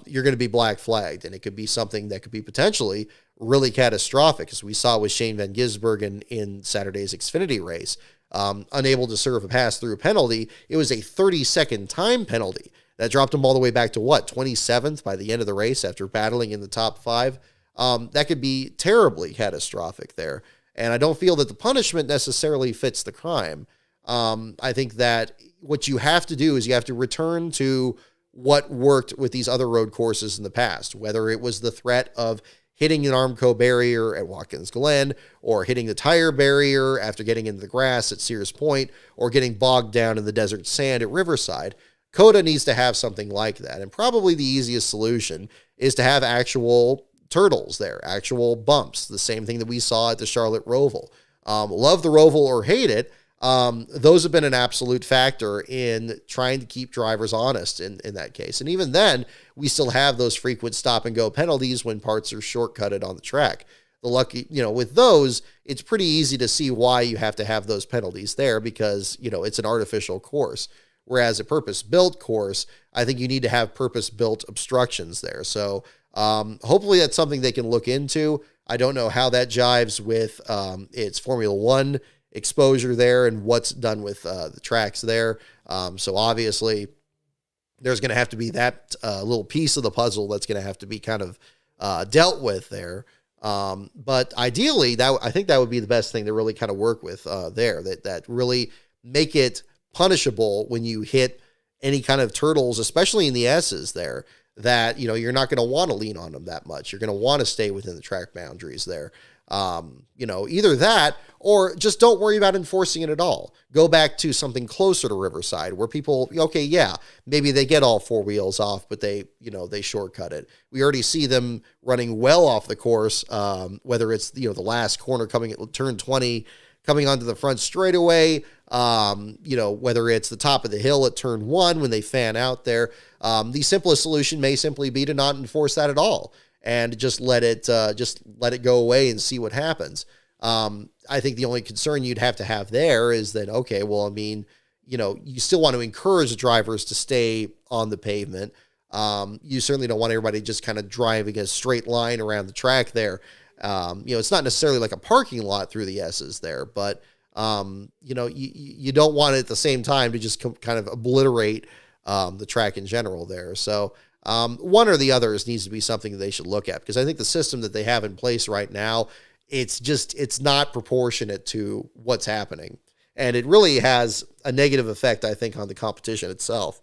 You're going to be black flagged, and it could be something that could be potentially really catastrophic, as we saw with Shane Van Gisbergen in Saturday's Xfinity race. Unable to serve a pass-through penalty, it was a 30-second time penalty that dropped him all the way back to 27th by the end of the race after battling in the top 5. That could be terribly catastrophic there, and I don't feel that the punishment necessarily fits the crime. I think that what you have to do is you have to return to what worked with these other road courses in the past, whether it was the threat of hitting an Armco barrier at Watkins Glen, or hitting the tire barrier after getting into the grass at Sears Point, or getting bogged down in the desert sand at Riverside. Cota needs to have something like that, and probably the easiest solution is to have actual turtles there, actual bumps, the same thing that we saw at the Charlotte Roval. Love the Roval or hate it, those have been an absolute factor in trying to keep drivers honest in that case. And even then, we still have those frequent stop and go penalties when parts are shortcutted on the track. With those, it's pretty easy to see why you have to have those penalties there because, it's an artificial course. Whereas a purpose-built course, I think you need to have purpose-built obstructions there. So hopefully that's something they can look into. I don't know how that jives with its Formula One exposure there and what's done with the tracks there. So obviously there's going to have to be that little piece of the puzzle that's going to have to be kind of dealt with there. But ideally, I think that would be the best thing to really kind of work with there, that really make it punishable when you hit any kind of turtles, especially in the S's there, that, you're not going to want to lean on them that much. You're going to want to stay within the track boundaries there. Either that or just don't worry about enforcing it at all. Go back to something closer to Riverside where people, maybe they get all four wheels off, but they shortcut it. We already see them running well off the course, whether it's, the last corner coming at turn 20, coming onto the front straightaway, whether it's the top of the hill at turn 1 when they fan out there. The simplest solution may simply be to not enforce that at all and just let it go away and see what happens. I think the only concern you'd have to have there is that, okay, well, you still want to encourage the drivers to stay on the pavement. You certainly don't want everybody just kind of driving a straight line around the track there. It's not necessarily like a parking lot through the S's there, but, you don't want it at the same time to just kind of obliterate the track in general there. So one or the others needs to be something that they should look at, because I think the system that they have in place right now, it's not proportionate to what's happening. And it really has a negative effect, I think, on the competition itself,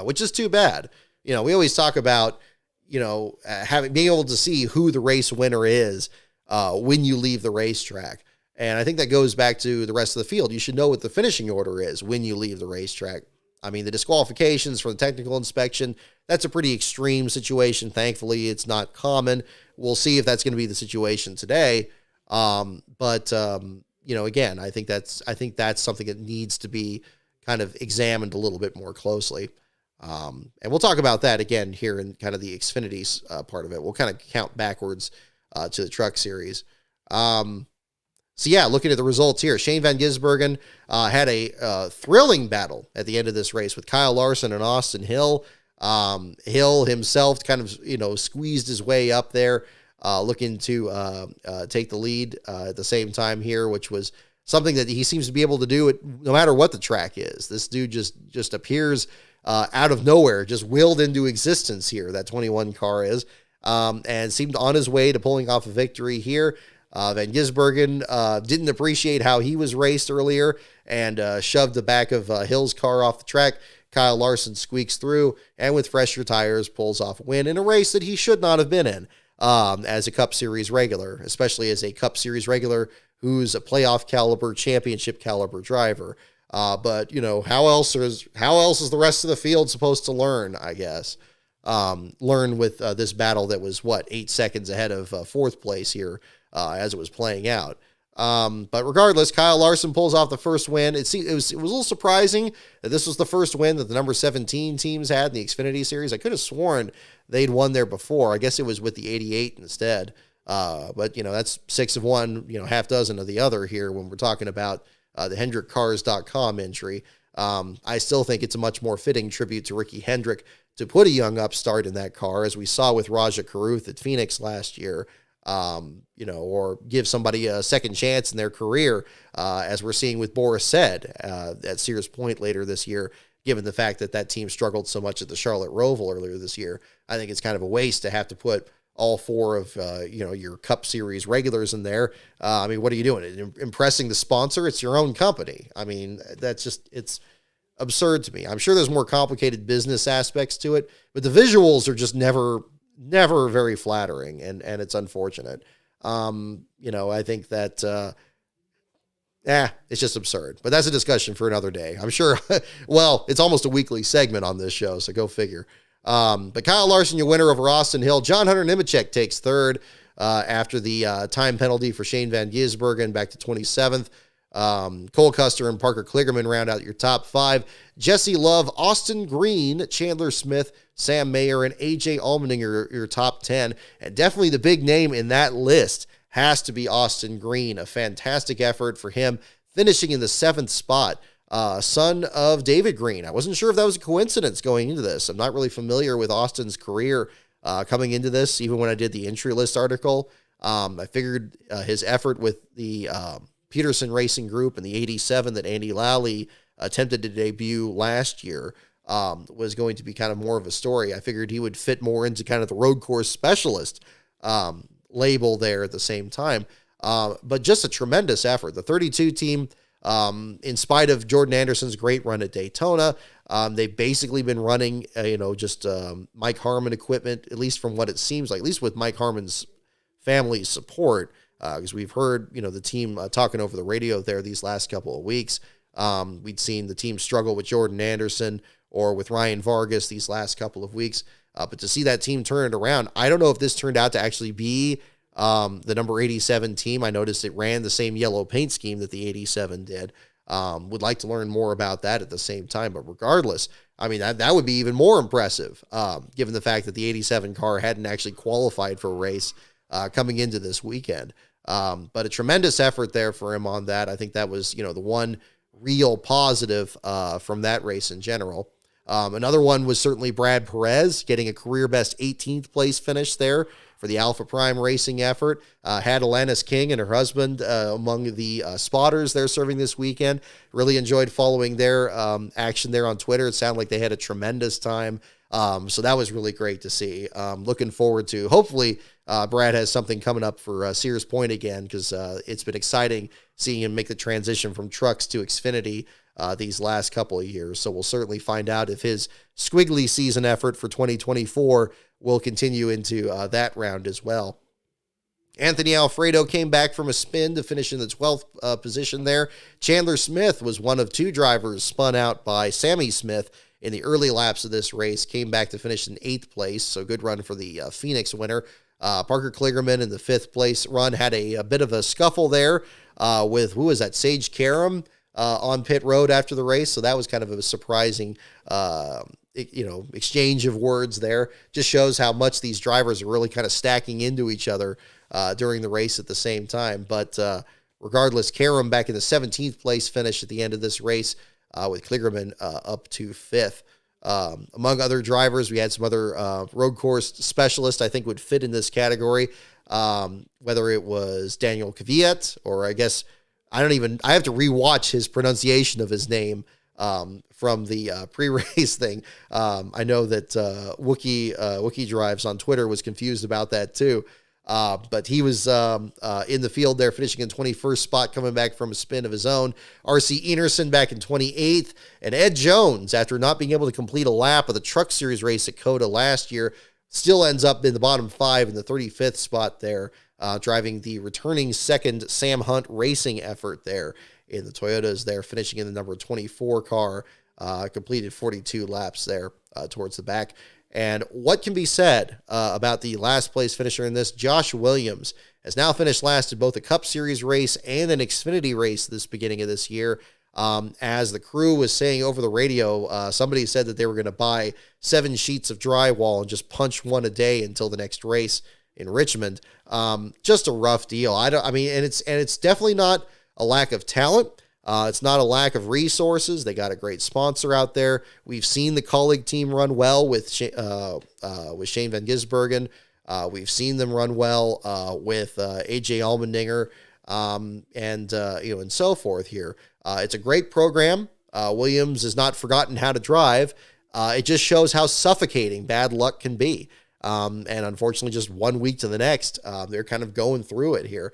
which is too bad. We always talk about, being able to see who the race winner is when you leave the racetrack. And I think that goes back to the rest of the field. You should know what the finishing order is when you leave the racetrack. I mean, the disqualifications for the technical inspection, that's a pretty extreme situation. Thankfully, it's not common. We'll see if that's going to be the situation today. Again, I think that's something that needs to be kind of examined a little bit more closely. And we'll talk about that again here in kind of the Xfinity part of it. We'll kind of count backwards to the Truck Series. Looking at the results here, Shane Van Gisbergen had a thrilling battle at the end of this race with Kyle Larson and Austin Hill. Hill himself kind of, squeezed his way up there, looking to take the lead at the same time here, which was something that he seems to be able to do it no matter what the track is. This dude just appears out of nowhere, just willed into existence here, that 21 car is, and seemed on his way to pulling off a victory here. Van Gisbergen didn't appreciate how he was raced earlier and shoved the back of Hill's car off the track. Kyle Larson squeaks through and with fresher tires pulls off a win in a race that he should not have been in as a Cup Series regular, especially as a Cup Series regular who's a playoff caliber, championship caliber driver. But how else is the rest of the field supposed to learn, I guess? Learn with this battle that was 8 seconds ahead of fourth place here as it was playing out. But regardless, Kyle Larson pulls off the first win. It was a little surprising that this was the first win that the number 17 teams had in the Xfinity Series. I could have sworn they'd won there before. I guess it was with the 88 instead. But that's 6 of one, half dozen of the other here when we're talking about the HendrickCars.com entry. I still think it's a much more fitting tribute to Ricky Hendrick to put a young upstart in that car, as we saw with Raja Karuth at Phoenix last year, or give somebody a second chance in their career, as we're seeing with Boris Said at Sears Point later this year, given the fact that team struggled so much at the Charlotte Roval earlier this year. I think it's kind of a waste to have to put all 4 of, your Cup Series regulars in there. What are you doing? Impressing the sponsor? It's your own company. It's absurd to me. I'm sure there's more complicated business aspects to it, but the visuals are just never very flattering, and it's unfortunate. I think that, it's just absurd, but that's a discussion for another day. I'm sure, it's almost a weekly segment on this show, so go figure. But Kyle Larson, your winner over Austin Hill. John Hunter Nemechek takes third after the time penalty for Shane Van Gisbergen, back to 27th. Cole Custer and Parker Kligerman round out your top 5. Jesse Love, Austin Green, Chandler Smith, Sam Mayer, and AJ Allmendinger, your top 10. And definitely the big name in that list has to be Austin Green. A fantastic effort for him, finishing in the 7th spot. Son of David Green. I wasn't sure if that was a coincidence going into this. I'm not really familiar with Austin's career coming into this, even when I did the entry list article. I figured his effort with the Peterson Racing Group and the 87 that Andy Lally attempted to debut last year was going to be kind of more of a story. I figured he would fit more into kind of the road course specialist label there at the same time. But just a tremendous effort. The 32 team, in spite of Jordan Anderson's great run at Daytona, they've basically been running, Mike Harmon equipment, at least from what it seems like, at least with Mike Harmon's family support, because we've heard, the team talking over the radio there these last couple of weeks. We'd seen the team struggle with Jordan Anderson or with Ryan Vargas these last couple of weeks. But to see that team turn it around, I don't know if this turned out to actually be the number 87 team. I noticed it ran the same yellow paint scheme that the 87 did. Would like to learn more about that at the same time. But regardless, that would be even more impressive, given the fact that the 87 car hadn't actually qualified for a race coming into this weekend. But a tremendous effort there for him on that. I think that was, the one real positive from that race in general. Another one was certainly Brad Perez getting a career best 18th place finish there for the Alpha Prime Racing effort. Had Alanis King and her husband among the spotters there serving this weekend. Really enjoyed following their action there on Twitter. It sounded like they had a tremendous time. So that was really great to see. Looking forward to, hopefully, Brad has something coming up for Sears Point again, because it's been exciting seeing him make the transition from trucks to Xfinity these last couple of years. So we'll certainly find out if his squiggly season effort for 2024 will continue into that round as well. Anthony Alfredo came back from a spin to finish in the 12th position there. Chandler Smith was one of two drivers spun out by Sammy Smith in the early laps of this race, came back to finish in 8th place, so good run for the Phoenix winner. Parker Kligerman in the 5th place run had a bit of a scuffle there with, who was that, Sage Karam on pit road after the race, so that was kind of a surprising exchange of words there. Just shows how much these drivers are really kind of stacking into each other during the race at the same time. But regardless, Karam back in the 17th place finish at the end of this race with Kligerman up to 5th. Among other drivers, we had some other road course specialists I think would fit in this category, whether it was Daniel Kvyat, or I guess I have to rewatch his pronunciation of his name from the pre-race thing. I know that Wookie Drives on Twitter was confused about that too. But he was in the field there, finishing in 21st spot, coming back from a spin of his own. R.C. Enerson back in 28th. And Ed Jones, after not being able to complete a lap of the Truck Series race at Cota last year, still ends up in the bottom 5 in the 35th spot there, driving the returning second Sam Hunt Racing effort there in the Toyotas there, finishing in the number 24 car, completed 42 laps there towards the back. And what can be said about the last place finisher in this? Josh Williams has now finished last in both a Cup Series race and an Xfinity race this beginning of this year. As the crew was saying over the radio, somebody said that they were going to buy 7 sheets of drywall and just punch one a day until the next race in Richmond. Just a rough deal. It's definitely not a lack of talent. It's not a lack of resources. They got a great sponsor out there. We've seen the colleague team run well with Shane Van Gisbergen. We've seen them run well with AJ Allmendinger and so forth here. It's a great program. Williams has not forgotten how to drive. It just shows how suffocating bad luck can be. And unfortunately, just 1 week to the next, they're kind of going through it here.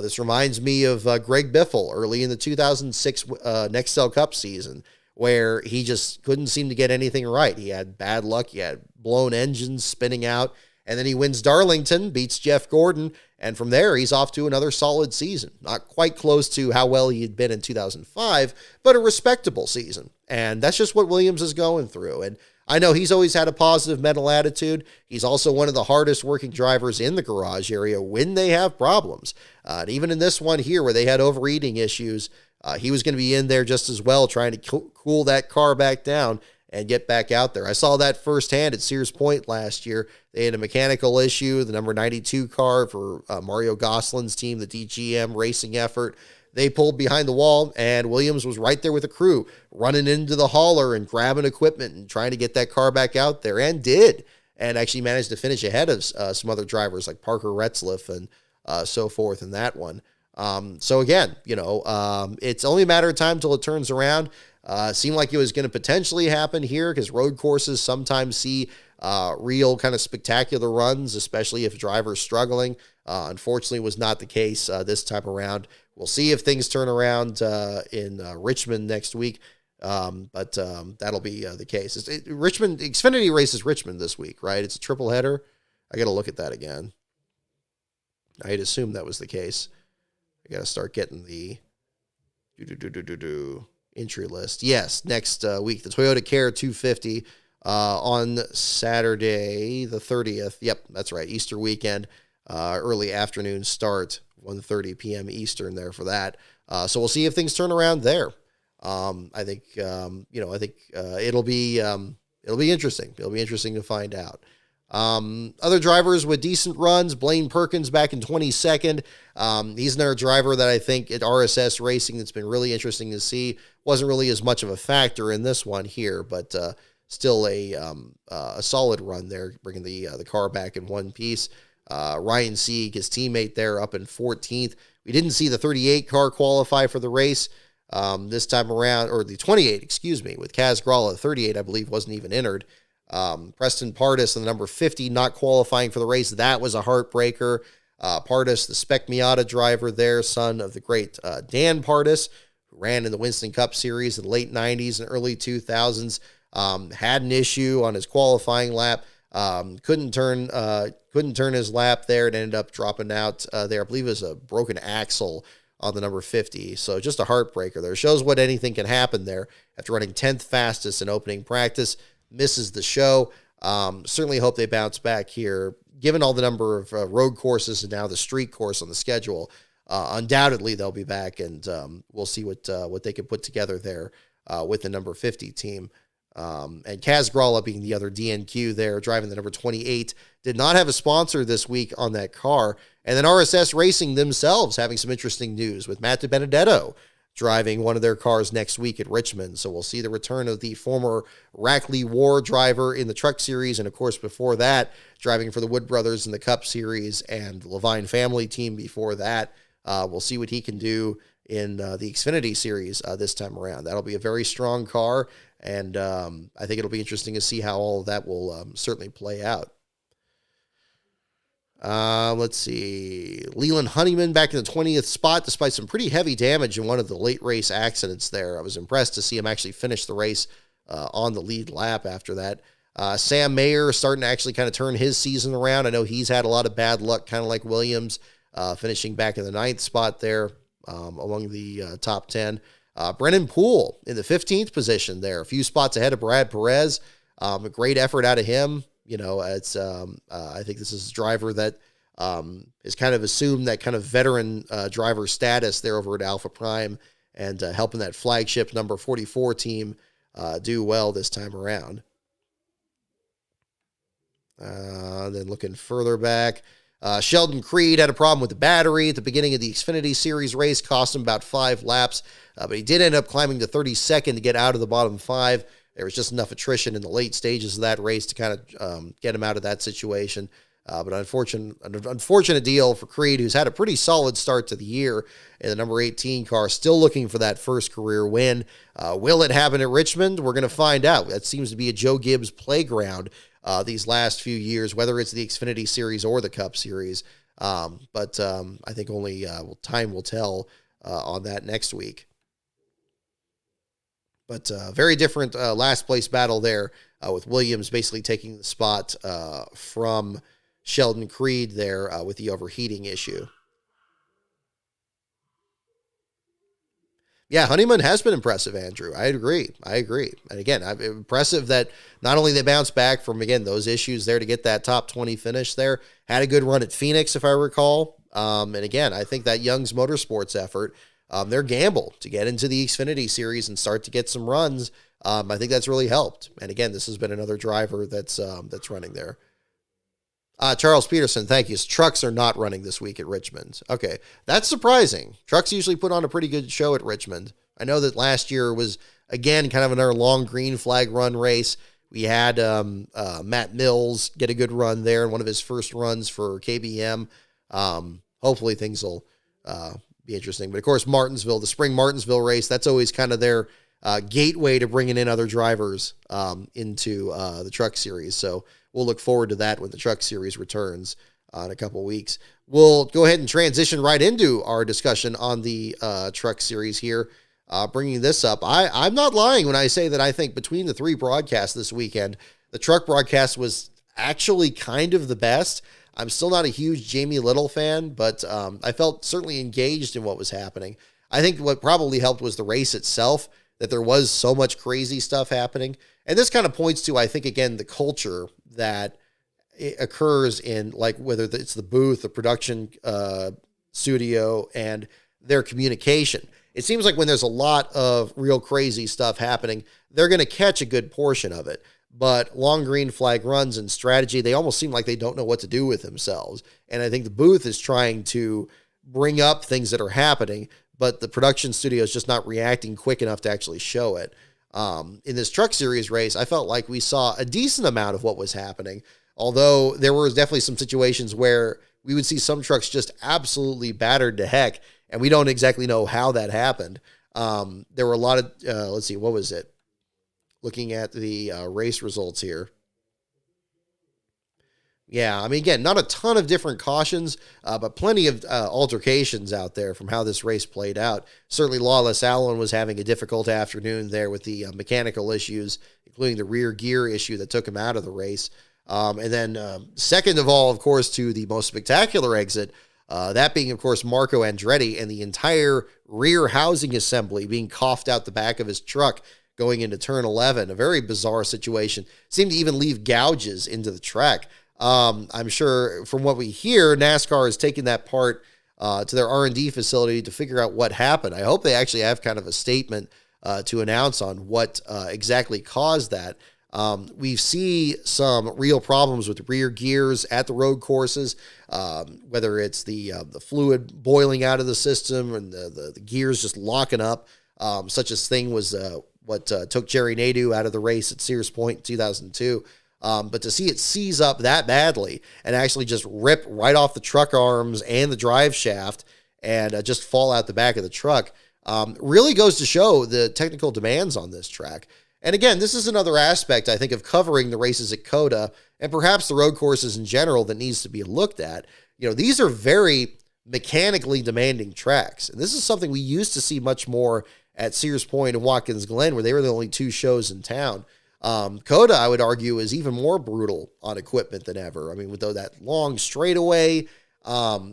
This reminds me of Greg Biffle early in the 2006 Nextel Cup season, where he just couldn't seem to get anything right. He had bad luck. He had blown engines spinning out, and then he wins Darlington, beats Jeff Gordon, and from there, he's off to another solid season. Not quite close to how well he had been in 2005, but a respectable season. And that's just what Williams is going through. And I know he's always had a positive mental attitude. He's also one of the hardest working drivers in the garage area when they have problems. And even in this one here where they had overeating issues, he was going to be in there just as well, trying to cool that car back down and get back out there. I saw that firsthand at Sears Point last year. They had a mechanical issue, the number 92 car for Mario Gosselin's team, the DGM racing effort. They pulled behind the wall, and Williams was right there with the crew, running into the hauler and grabbing equipment and trying to get that car back out there, and did, and actually managed to finish ahead of some other drivers like Parker Retzlaff and so forth in that one. So again, it's only a matter of time till it turns around. Seemed like it was going to potentially happen here because road courses sometimes see real kind of spectacular runs, especially if a driver's struggling. Unfortunately, was not the case this time around. We'll see if things turn around in Richmond next week, but that'll be the case. Richmond Xfinity races Richmond this week, right? It's a triple header. I got to look at that again. I'd assume that was the case. I got to start getting the entry list. Yes, next week, the Toyota Care 250 on Saturday, the 30th. Yep, that's right, Easter weekend, early afternoon start, 1:30 p.m. Eastern there for that. So we'll see if things turn around there. I think it'll be interesting. It'll be interesting to find out. Other drivers with decent runs, Blaine Perkins back in 22nd. He's another driver that I think at RSS Racing that's been really interesting to see. Wasn't really as much of a factor in this one here, but still a solid run there, bringing the car back in one piece. Ryan Sieg, his teammate there, up in 14th. We didn't see the 38 car qualify for the race this time around, or the 28, with Kaz Gralla. The 38, I believe, wasn't even entered. Preston Pardis in the number 50 not qualifying for the race. That was a heartbreaker. Pardis, the Spec Miata driver there, son of the great Dan Pardis, who ran in the Winston Cup Series in the late 90s and early 2000s, had an issue on his qualifying lap. Couldn't turn his lap there and ended up dropping out there. I believe it was a broken axle on the number 50. So just a heartbreaker there. Shows what anything can happen there after running 10th fastest in opening practice. Misses the show. Certainly hope they bounce back here. Given all the number of road courses and now the street course on the schedule, undoubtedly they'll be back, and we'll see what they can put together there with the number 50 team. And Kaz Gralla being the other DNQ there, driving the number 28, did not have a sponsor this week on that car. And then RSS Racing themselves having some interesting news with Matt DiBenedetto driving one of their cars next week at Richmond. So we'll see the return of the former Rackley War driver in the Truck Series, and of course before that, driving for the Wood Brothers in the Cup Series and the Levine family team before that. We'll see what he can do in the Xfinity Series this time around. That'll be a very strong car, and I think it'll be interesting to see how all of that will certainly play out. Let's see. Leland Honeyman back in the 20th spot despite some pretty heavy damage in one of the late race accidents there. I was impressed to see him actually finish the race on the lead lap after that. Sam Mayer starting to actually kind of turn his season around. I know he's had a lot of bad luck, kind of like Williams, finishing back in the 9th spot there among the top 10. Brennan Poole in the 15th position there, a few spots ahead of Brad Perez. A great effort out of him. You know, it's I think this is a driver that is kind of assumed that kind of veteran driver status there over at Alpha Prime, and helping that flagship number 44 team do well this time around. Then looking further back, Sheldon Creed had a problem with the battery at the beginning of the Xfinity Series race, cost him about 5 laps, but he did end up climbing to 32nd to get out of the bottom 5. There was just enough attrition in the late stages of that race to kind of get him out of that situation. But an unfortunate deal for Creed, who's had a pretty solid start to the year in the number 18 car, still looking for that first career win. Will it happen at Richmond? We're going to find out. That seems to be a Joe Gibbs playground these last few years, whether it's the Xfinity Series or the Cup Series. But I think only time will tell on that next week. But very different last place battle there with Williams basically taking the spot from Sheldon Creed there with the overheating issue. Yeah, Honeyman has been impressive, Andrew. I agree. And again, impressive that not only they bounced back from, again, those issues there to get that top 20 finish there, had a good run at Phoenix, if I recall. And again, I think that Young's Motorsports effort, their gamble to get into the Xfinity Series and start to get some runs, I think that's really helped. And again, this has been another driver that's running there. Charles Peterson, thank you. Trucks are not running this week at Richmond. Okay, that's surprising. Trucks usually put on a pretty good show at Richmond. I know that last year was, again, kind of another long green flag run race. We had Matt Mills get a good run there in one of his first runs for KBM. Hopefully things will be interesting. But of course, Martinsville, the spring Martinsville race, that's always kind of their gateway to bringing in other drivers into the Truck Series. So we'll look forward to that when the Truck Series returns in a couple weeks. We'll go ahead and transition right into our discussion on the Truck Series here, bringing this up. I'm not lying when I say that I think between the 3 broadcasts this weekend, the truck broadcast was actually kind of the best. I'm still not a huge Jamie Little fan, but I felt certainly engaged in what was happening. I think what probably helped was the race itself, that there was so much crazy stuff happening. And this kind of points to, I think, again, the culture that occurs in, like, whether it's the booth, the production studio, and their communication. It seems like when there's a lot of real crazy stuff happening, they're going to catch a good portion of it. But long green flag runs and strategy, they almost seem like they don't know what to do with themselves. And I think the booth is trying to bring up things that are happening, but the production studio is just not reacting quick enough to actually show it. In this Truck Series race, I felt like we saw a decent amount of what was happening, although there were definitely some situations where we would see some trucks just absolutely battered to heck, and we don't exactly know how that happened. There were a lot of, let's see, what was it? Looking at the race results here. Yeah, I mean, again, not a ton of different cautions, but plenty of altercations out there from how this race played out. Certainly Lawless Allen was having a difficult afternoon there with the mechanical issues, including the rear gear issue that took him out of the race. And then second of all, of course, to the most spectacular exit, that being, of course, Marco Andretti and the entire rear housing assembly being coughed out the back of his truck going into turn 11. A very bizarre situation. Seemed to even leave gouges into the track. I'm sure from what we hear, NASCAR has taken that part to their R&D facility to figure out what happened. I hope they actually have kind of a statement to announce on what exactly caused that. We see some real problems with rear gears at the road courses, whether it's the fluid boiling out of the system and the gears just locking up. Such a thing was what took Jerry Nadeau out of the race at Sears Point in 2002. But to see it seize up that badly and actually just rip right off the truck arms and the drive shaft and just fall out the back of the truck really goes to show the technical demands on this track. And again, this is another aspect, I think, of covering the races at Cota and perhaps the road courses in general that needs to be looked at. You know, these are very mechanically demanding tracks. And this is something we used to see much more at Sears Point and Watkins Glen, where they were the only two shows in town. Cota, I would argue, is even more brutal on equipment than ever. I mean, with that long straightaway,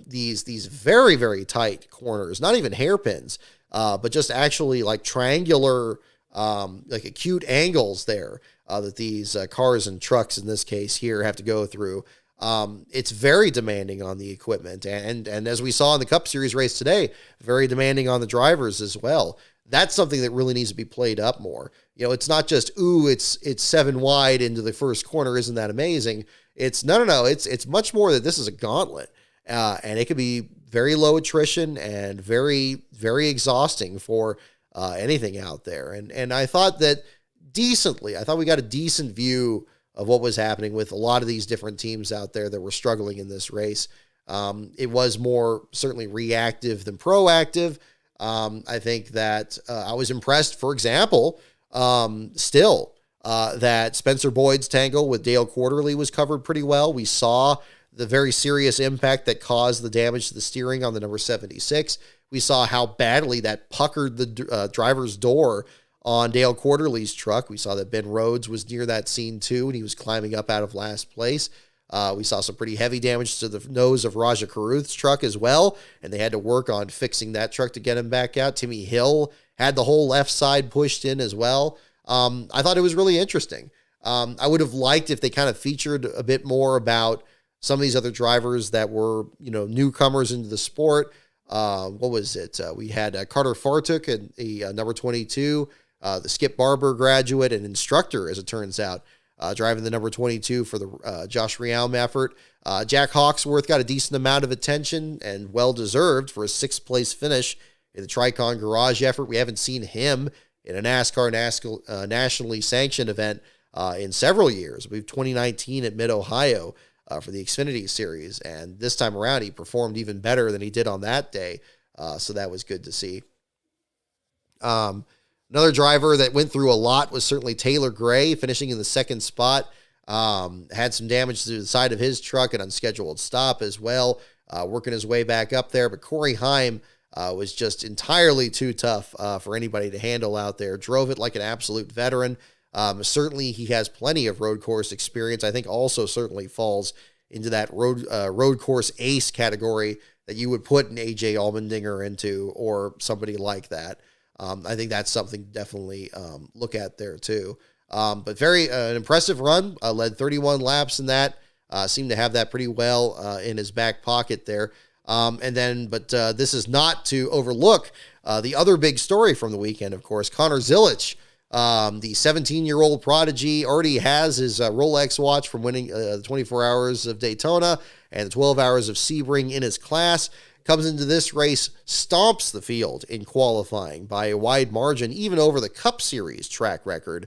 these very, very tight corners, not even hairpins, but just actually like triangular, like acute angles there that these cars and trucks in this case here have to go through. It's very demanding on the equipment. And as we saw in the Cup Series race today, very demanding on the drivers as well. That's something that really needs to be played up more. You know, it's not just, it's 7 wide into the first corner. Isn't that amazing? It's no. It's much more that this is a gauntlet. And it could be very low attrition and very, very exhausting for anything out there. And I thought that I thought we got a decent view of what was happening with a lot of these different teams out there that were struggling in this race. It was more certainly reactive than proactive. I think that I was impressed, for example, that Spencer Boyd's tangle with Dale Quarterly was covered pretty well. We saw the very serious impact that caused the damage to the steering on the number 76. We saw how badly that puckered the driver's door on Dale Quarterly's truck. We saw that Ben Rhodes was near that scene too, and he was climbing up out of last place. We saw some pretty heavy damage to the nose of Raja Caruth's truck as well, and they had to work on fixing that truck to get him back out. Timmy Hill had the whole left side pushed in as well. I thought it was really interesting. I would have liked if they kind of featured a bit more about some of these other drivers that were, newcomers into the sport. What was it? We had Carter Fartuk, a number 22, the Skip Barber graduate and instructor, as it turns out, driving the number 22 for the Josh Realm effort. Jack Hawksworth got a decent amount of attention and well-deserved for a 6th place finish in the Tricon Garage effort. We haven't seen him in a NASCAR nationally sanctioned event in several years. We've 2019 at Mid-Ohio for the Xfinity Series, and this time around he performed even better than he did on that day, so that was good to see. Another driver that went through a lot was certainly Taylor Gray, finishing in the 2nd spot. Had some damage to the side of his truck, an unscheduled stop as well, working his way back up there. But Corey Heim was just entirely too tough for anybody to handle out there. Drove it like an absolute veteran. Certainly he has plenty of road course experience. I think also certainly falls into that road course ace category that you would put an AJ Allmendinger into or somebody like that. I think that's something to definitely look at there too. But very an impressive run. Led 31 laps in that. Seemed to have that pretty well in his back pocket there. But this is not to overlook the other big story from the weekend, of course. Connor Zilisch, the 17-year-old prodigy, already has his Rolex watch from winning the 24 Hours of Daytona and the 12 Hours of Sebring in his class. Comes into this race, stomps the field in qualifying by a wide margin, even over the Cup Series track record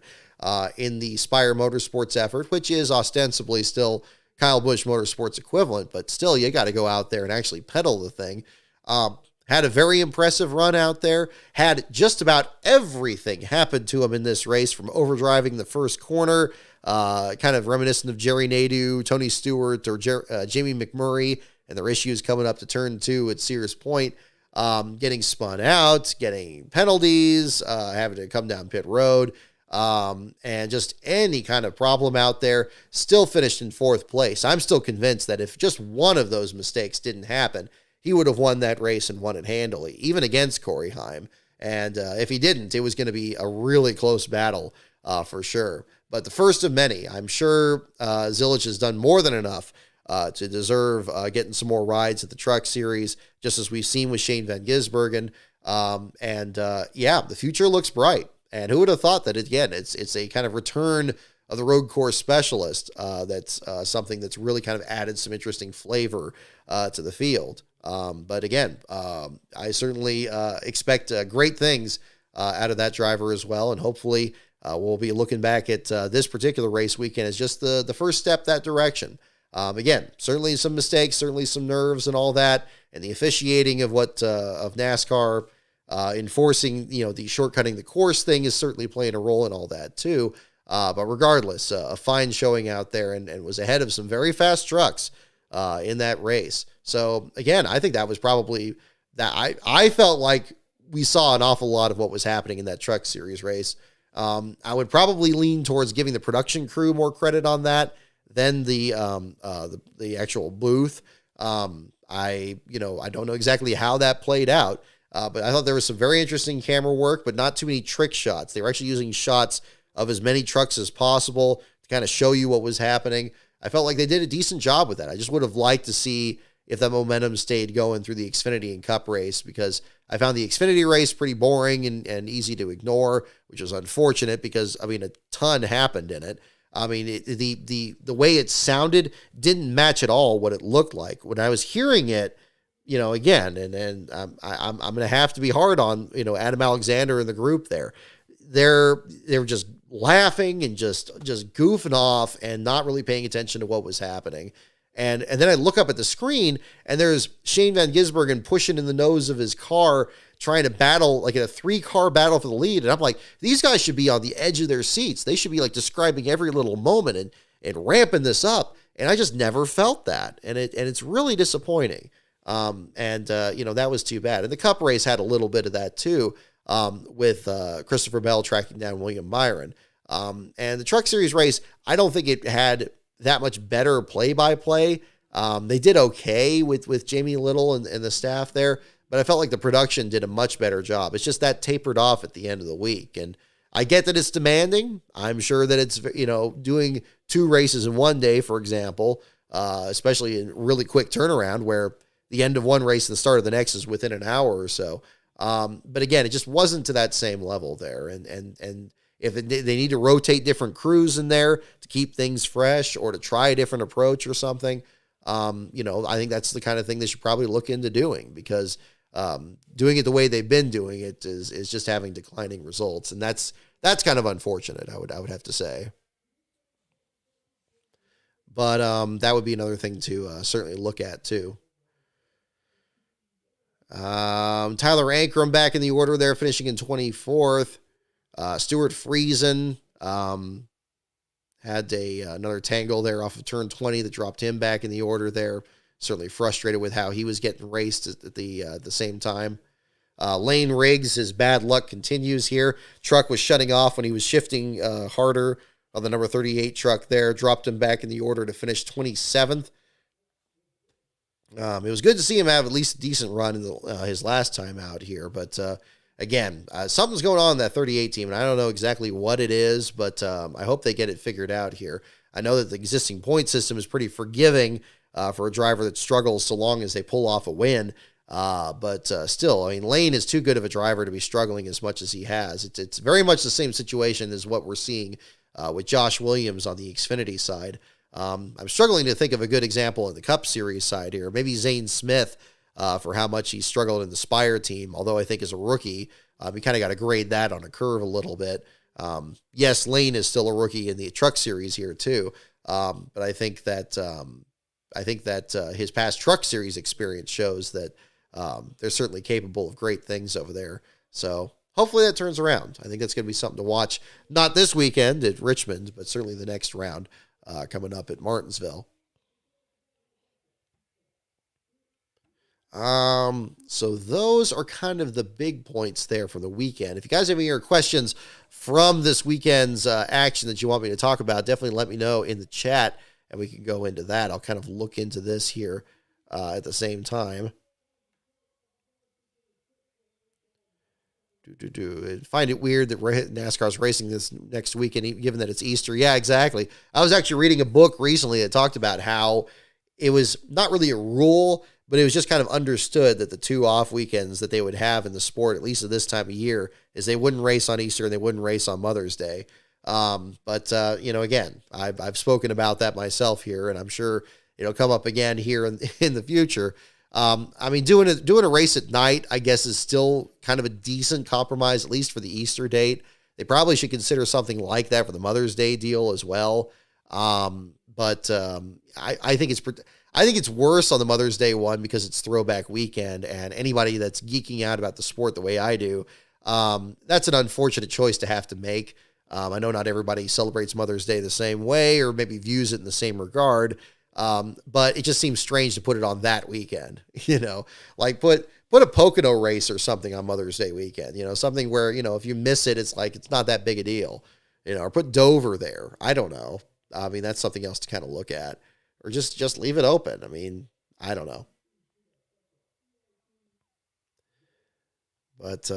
in the Spire Motorsports effort, which is ostensibly still Kyle Busch Motorsports equivalent, but still, you got to go out there and actually pedal the thing. Had a very impressive run out there, had just about everything happen to him in this race, from overdriving the first corner, kind of reminiscent of Jerry Nadeau, Tony Stewart, or Jamie McMurray, and their issues coming up to turn 2 at Sears Point, getting spun out, getting penalties, having to come down pit road. and just any kind of problem out there, still finished in fourth place. I'm still convinced that if just one of those mistakes didn't happen, he would have won that race and won it handily, even against Corey Heim. And if he didn't, it was going to be a really close battle for sure. But the first of many. I'm sure Zilich has done more than enough to deserve getting some more rides at the Truck Series, just as we've seen with Shane Van Gisbergen. The future looks bright. And who would have thought that, again, it's a kind of return of the road course specialist that's something that's really kind of added some interesting flavor to the field. But again, I certainly expect great things out of that driver as well. And hopefully we'll be looking back at this particular race weekend as just the first step that direction. Again, certainly some mistakes, certainly some nerves and all that. And the officiating of of NASCAR enforcing, the shortcutting the course thing is certainly playing a role in all that too. But regardless, a fine showing out there and was ahead of some very fast trucks in that race. So again, I think that was probably that I felt like we saw an awful lot of what was happening in that Truck Series race. I would probably lean towards giving the production crew more credit on that than the actual booth. I don't know exactly how that played out. But I thought there was some very interesting camera work, but not too many trick shots. They were actually using shots of as many trucks as possible to kind of show you what was happening. I felt like they did a decent job with that. I just would have liked to see if that momentum stayed going through the Xfinity and Cup race, because I found the Xfinity race pretty boring and easy to ignore, which was unfortunate because, a ton happened in it. The way it sounded didn't match at all what it looked like. When I was hearing it, again, and I'm going to have to be hard on, Adam Alexander and the group there. They were just laughing and just goofing off and not really paying attention to what was happening. And then I look up at the screen and there's Shane Van Gisbergen pushing in the nose of his car, trying to battle, like in a 3-car battle for the lead. And I'm like, these guys should be on the edge of their seats. They should be like describing every little moment and ramping this up. And I just never felt that. And it's really disappointing. That was too bad. And the Cup race had a little bit of that too, with Christopher Bell tracking down William Byron. And the Truck Series race, I don't think it had that much better play-by-play. They did okay with Jamie Little and the staff there, but I felt like the production did a much better job. It's just that tapered off at the end of the week. And I get that it's demanding. I'm sure that it's, doing 2 races in one day, for example, especially in really quick turnaround where the end of one race and the start of the next is within an hour or so. But again, it just wasn't to that same level there. And if they need to rotate different crews in there to keep things fresh or to try a different approach or something, I think that's the kind of thing they should probably look into doing, because doing it the way they've been doing it is just having declining results. And that's kind of unfortunate, I would have to say. But that would be another thing to certainly look at too. Tyler Ankrum back in the order there, finishing in 24th. Stuart Friesen had another tangle there off of turn 20 that dropped him back in the order there. Certainly frustrated with how he was getting raced at the same time. Lane Riggs, his bad luck continues here. Truck was shutting off when he was shifting harder on the number 38 truck there. Dropped him back in the order to finish 27th. It was good to see him have at least a decent run in his last time out here. But again, something's going on in that 38 team, and I don't know exactly what it is, but I hope they get it figured out here. I know that the existing point system is pretty forgiving for a driver that struggles so long as they pull off a win. But still, Lane is too good of a driver to be struggling as much as he has. It's very much the same situation as what we're seeing with Josh Williams on the Xfinity side. I'm struggling to think of a good example in the Cup Series side here. Maybe Zane Smith for how much he struggled in the Spire team, although I think as a rookie, we kind of got to grade that on a curve a little bit. Yes, Lane is still a rookie in the Truck Series here too, but I think that his past Truck Series experience shows that they're certainly capable of great things over there. So hopefully that turns around. I think that's going to be something to watch, not this weekend at Richmond, but certainly the next round coming up at Martinsville. So those are kind of the big points there from the weekend. If you guys have any other questions from this weekend's action that you want me to talk about, definitely let me know in the chat and we can go into that. I'll kind of look into this here at the same time. Find it weird that NASCAR's racing this next weekend, given that it's Easter. Yeah, exactly. I was actually reading a book recently that talked about how it was not really a rule, but it was just kind of understood that the 2 off weekends that they would have in the sport, at least at this time of year, is they wouldn't race on Easter and they wouldn't race on Mother's Day. But again, I've spoken about that myself here, and I'm sure it'll come up again here in the future. Doing a race at night, I guess, is still kind of a decent compromise, at least for the Easter date. They probably should consider something like that for the Mother's Day deal as well. But I think it's worse on the Mother's Day one because it's throwback weekend, and anybody that's geeking out about the sport the way I do, that's an unfortunate choice to have to make. I know not everybody celebrates Mother's Day the same way or maybe views it in the same regard. But it just seems strange to put it on that weekend, like put a Pocono race or something on Mother's Day weekend, something where, if you miss it, it's like, it's not that big a deal, or put Dover there. I don't know. That's something else to kind of look at, or just leave it open. I don't know. But,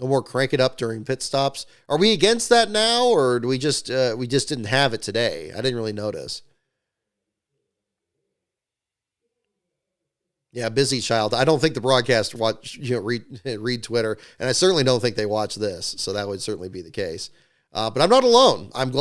no more crank it up during pit stops. Are we against that now, or do we just didn't have it today? I didn't really notice. Yeah, busy child. I don't think the broadcast read Twitter, and I certainly don't think they watch this. So that would certainly be the case. But I'm not alone. I'm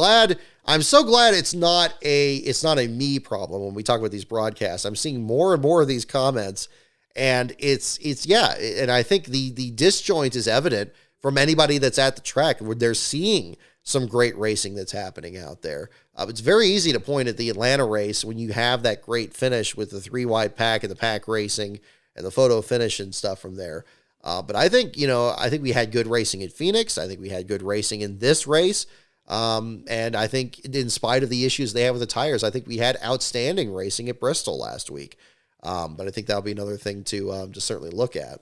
so glad it's not a me problem when we talk about these broadcasts. I'm seeing more and more of these comments. And and I think the disjoint is evident from anybody that's at the track where they're seeing some great racing that's happening out there. It's very easy to point at the Atlanta race when you have that great finish with the 3-wide pack and the pack racing and the photo finish and stuff from there. But I think we had good racing at Phoenix. I think we had good racing in this race. And I think in spite of the issues they have with the tires, I think we had outstanding racing at Bristol last week. But I think that'll be another thing to certainly look at.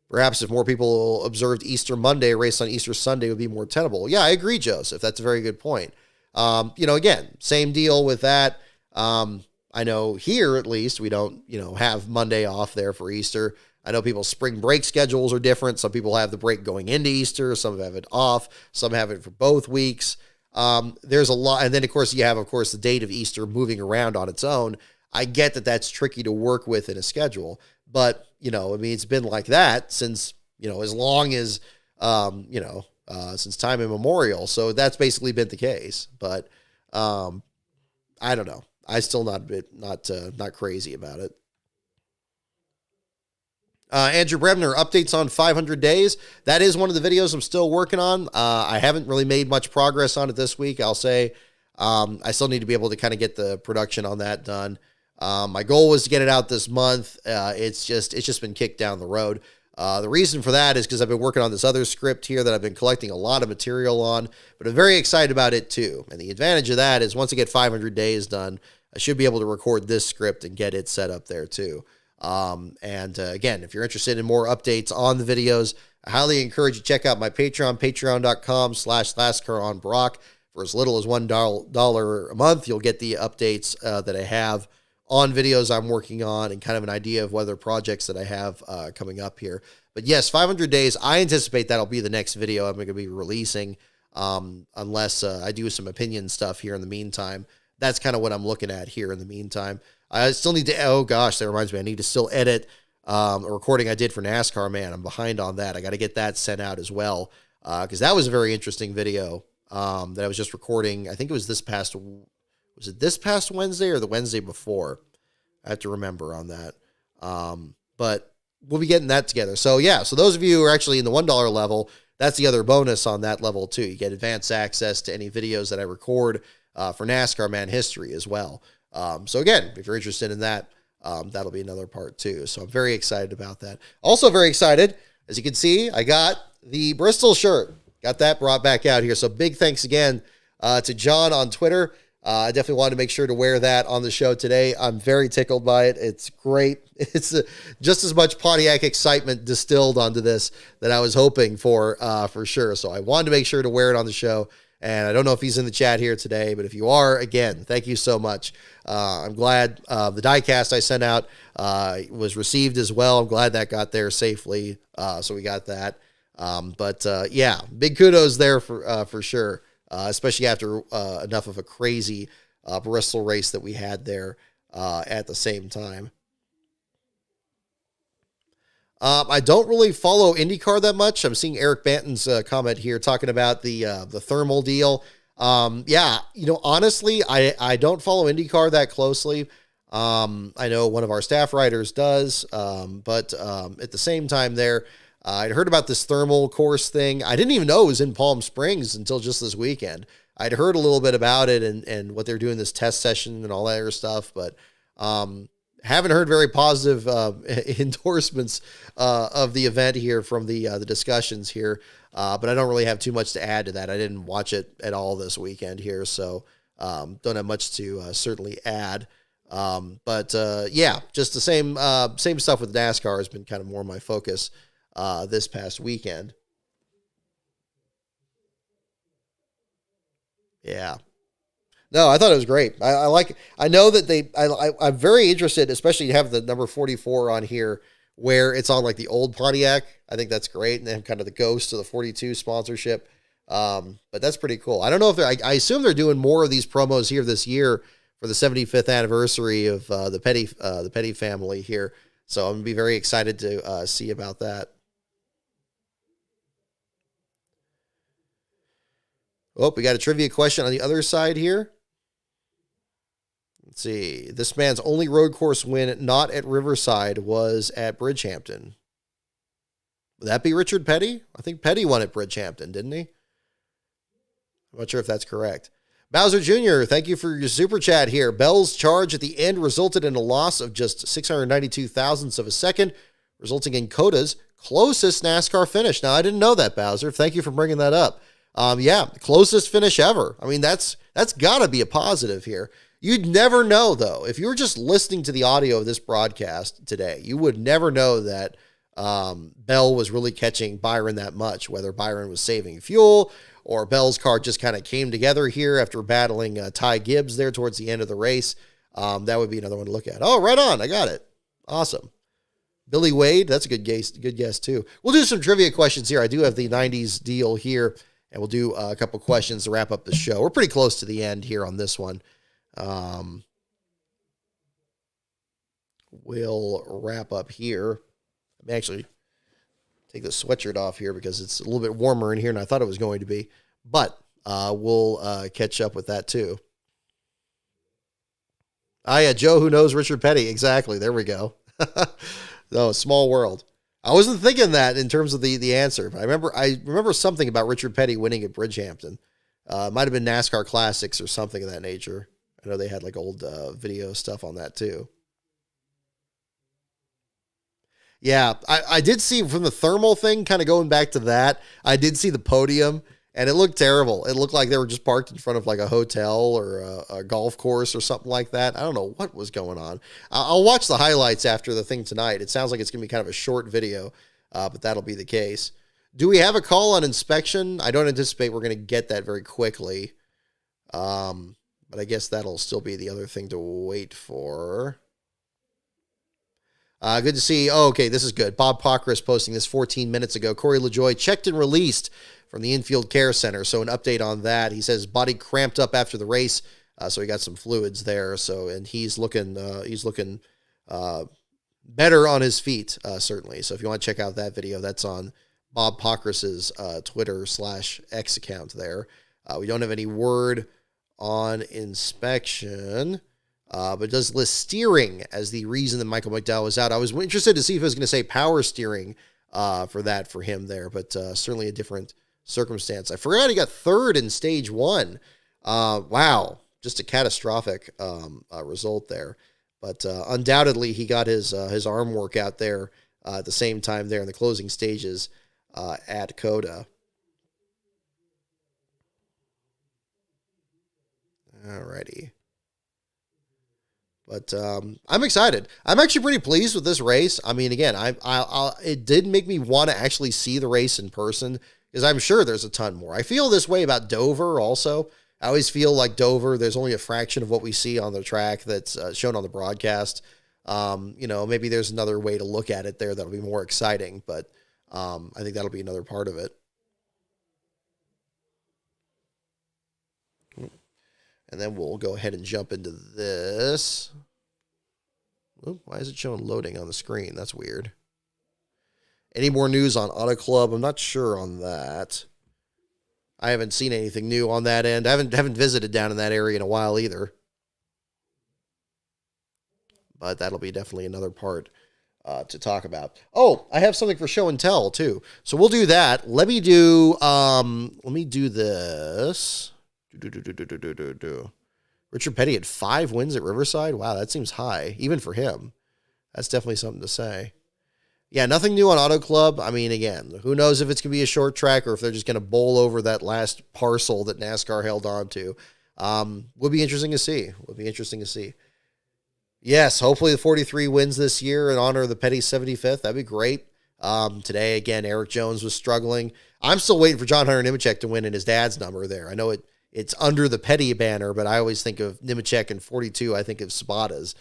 Perhaps if more people observed Easter Monday, race on Easter Sunday would be more tenable. Yeah, I agree, Joseph. That's a very good point. Again, same deal with that. I know here, at least, we don't, have Monday off there for Easter. I know people's spring break schedules are different. Some people have the break going into Easter. Some have it off. Some have it for both weeks. There's a lot. And then, of course, you have, the date of Easter moving around on its own. I get that that's tricky to work with in a schedule. But, it's been like that since, as long as, since time immemorial. So that's basically been the case. But I don't know. I still not crazy about it. Andrew Bremner, updates on 500 days. That is one of the videos I'm still working on. I haven't really made much progress on it this week. I'll say I still need to be able to kind of get the production on that done. My goal was to get it out this month. It's just been kicked down the road. The reason for that is because I've been working on this other script here that I've been collecting a lot of material on, but I'm very excited about it too. And the advantage of that is once I get 500 days done, I should be able to record this script and get it set up there too. Again, if you're interested in more updates on the videos, I highly encourage you to check out my Patreon, patreon.com/LastCarOnBrock. For as little as $1 a month, you'll get the updates that I have on videos I'm working on and kind of an idea of what other projects that I have coming up here. But yes, 500 days, I anticipate that'll be the next video I'm going to be releasing, unless I do some opinion stuff here in the meantime. That's kind of what I'm looking at here in the meantime. I still need to, oh gosh, that reminds me, I need to still edit a recording I did for NASCAR, man. I'm behind on that. I got to get that sent out as well, because that was a very interesting video that I was just recording. I think it was this past Wednesday or the Wednesday before? I have to remember on that. But we'll be getting that together. So yeah, so those of you who are actually in the $1 level, that's the other bonus on that level too. You get advanced access to any videos that I record for NASCAR Man History as well. So again, if you're interested in that, that'll be another part too. So I'm very excited about that. Also very excited, as you can see, I got the Bristol shirt. Got that brought back out here. So big thanks again to John on Twitter. I definitely wanted to make sure to wear that on the show today. I'm very tickled by it. It's great. It's just as much Pontiac excitement distilled onto this that I was hoping for sure. So I wanted to make sure to wear it on the show. And I don't know if he's in the chat here today, but if you are, again, thank you so much. I'm glad the diecast I sent out was received as well. I'm glad that got there safely. So we got that. Yeah, big kudos there for sure. Especially after enough of a crazy Bristol race that we had there at the same time. I don't really follow IndyCar that much. I'm seeing Eric Banton's comment here talking about the thermal deal. Yeah, honestly, I don't follow IndyCar that closely. I know one of our staff writers does, but at the same time there, I'd heard about this thermal course thing. I didn't even know it was in Palm Springs until just this weekend. I'd heard a little bit about it and what they're doing, this test session and all that other stuff, but haven't heard very positive endorsements of the event here from the discussions here. But I don't really have too much to add to that. I didn't watch it at all this weekend here, so don't have much to certainly add. Yeah, just the same stuff with NASCAR has been kind of more my focus this past weekend. Yeah. No, I thought it was great. I know that I'm very interested, especially to have the number 44 on here where it's on like the old Pontiac. I think that's great. And they have kind of the ghost of the 42 sponsorship. But that's pretty cool. I don't know if I assume they're doing more of these promos here this year for the 75th anniversary of the Petty family here. So I'm going to be very excited to see about that. Oh, we got a trivia question on the other side here. Let's see. This man's only road course win not at Riverside was at Bridgehampton. Would that be Richard Petty? I think Petty won at Bridgehampton, didn't he? I'm not sure if that's correct. Bowser Jr., thank you for your super chat here. Bell's charge at the end resulted in a loss of just 692 thousandths of a second, resulting in Cota's closest NASCAR finish. Now, I didn't know that, Bowser. Thank you for bringing that up. Yeah, closest finish ever. I mean, that's got to be a positive here. You'd never know, though. If you were just listening to the audio of this broadcast today, you would never know that Bell was really catching Byron that much, whether Byron was saving fuel or Bell's car just kind of came together here after battling Ty Gibbs there towards the end of the race. That would be another one to look at. Oh, right on. I got it. Awesome. Billy Wade, that's a good guess too. We'll do some trivia questions here. I do have the 90s deal here. And we'll do a couple questions to wrap up the show. We're pretty close to the end here on this one. We'll wrap up here. Let me actually take the sweatshirt off here because it's a little bit warmer in here than I thought it was going to be. But we'll catch up with that too. Yeah, Joe who knows Richard Petty. Exactly. There we go. No, small world. I wasn't thinking that in terms of the answer, but I remember something about Richard Petty winning at Bridgehampton. Might have been NASCAR Classics or something of that nature. I know they had like old video stuff on that too. Yeah, I did see from the thermal thing, kind of going back to that, I did see the podium, and it looked terrible. It looked like they were just parked in front of like a hotel or a golf course or something like that. I don't know what was going on. I'll watch the highlights after the thing tonight. It sounds like it's going to be kind of a short video, but that'll be the case. Do we have a call on inspection? I don't anticipate we're going to get that very quickly, but I guess that'll still be the other thing to wait for. Good to see. Oh, okay, this is good. Bob Pockris posting this 14 minutes ago. Corey LaJoie checked and released from the infield care center. So an update on that. He says body cramped up after the race, so he got some fluids there. So and he's looking better on his feet, certainly. So if you want to check out that video, that's on Bob Pockris's Twitter/X account there. We don't have any word on inspection. But it does list steering as the reason that Michael McDowell was out. I was interested to see if it was going to say power steering for him there, but certainly a different circumstance. I forgot he got third in stage one. Wow, just a catastrophic result there. But undoubtedly he got his arm work out there at the same time there in the closing stages at Cota. Alrighty. But I'm excited. I'm actually pretty pleased with this race. I mean, again, it did make me want to actually see the race in person because I'm sure there's a ton more. I feel this way about Dover also. I always feel like Dover, there's only a fraction of what we see on the track that's shown on the broadcast. Maybe there's another way to look at it there that'll be more exciting, but I think that'll be another part of it. And then we'll go ahead and jump into this. Ooh, why is it showing loading on the screen? That's weird. Any more news on Auto Club? I'm not sure on that. I haven't seen anything new on that end. I haven't visited down in that area in a while either. But that'll be definitely another part to talk about. Oh, I have something for show and tell too. So we'll do that. Let me do this. Richard Petty had 5 wins at Riverside. Wow, that seems high, even for him. That's definitely something to say. Yeah, nothing new on Auto Club. I mean, again, who knows if it's going to be a short track or if they're just going to bowl over that last parcel that NASCAR held on to. Will be interesting to see. Yes, hopefully the 43 wins this year in honor of the Petty 75th. That'd be great. Today, again, Eric Jones was struggling. I'm still waiting for John Hunter Nemechek to win in his dad's number there. I know it's under the Petty banner, but I always think of Nemechek in 42. I think of Spada's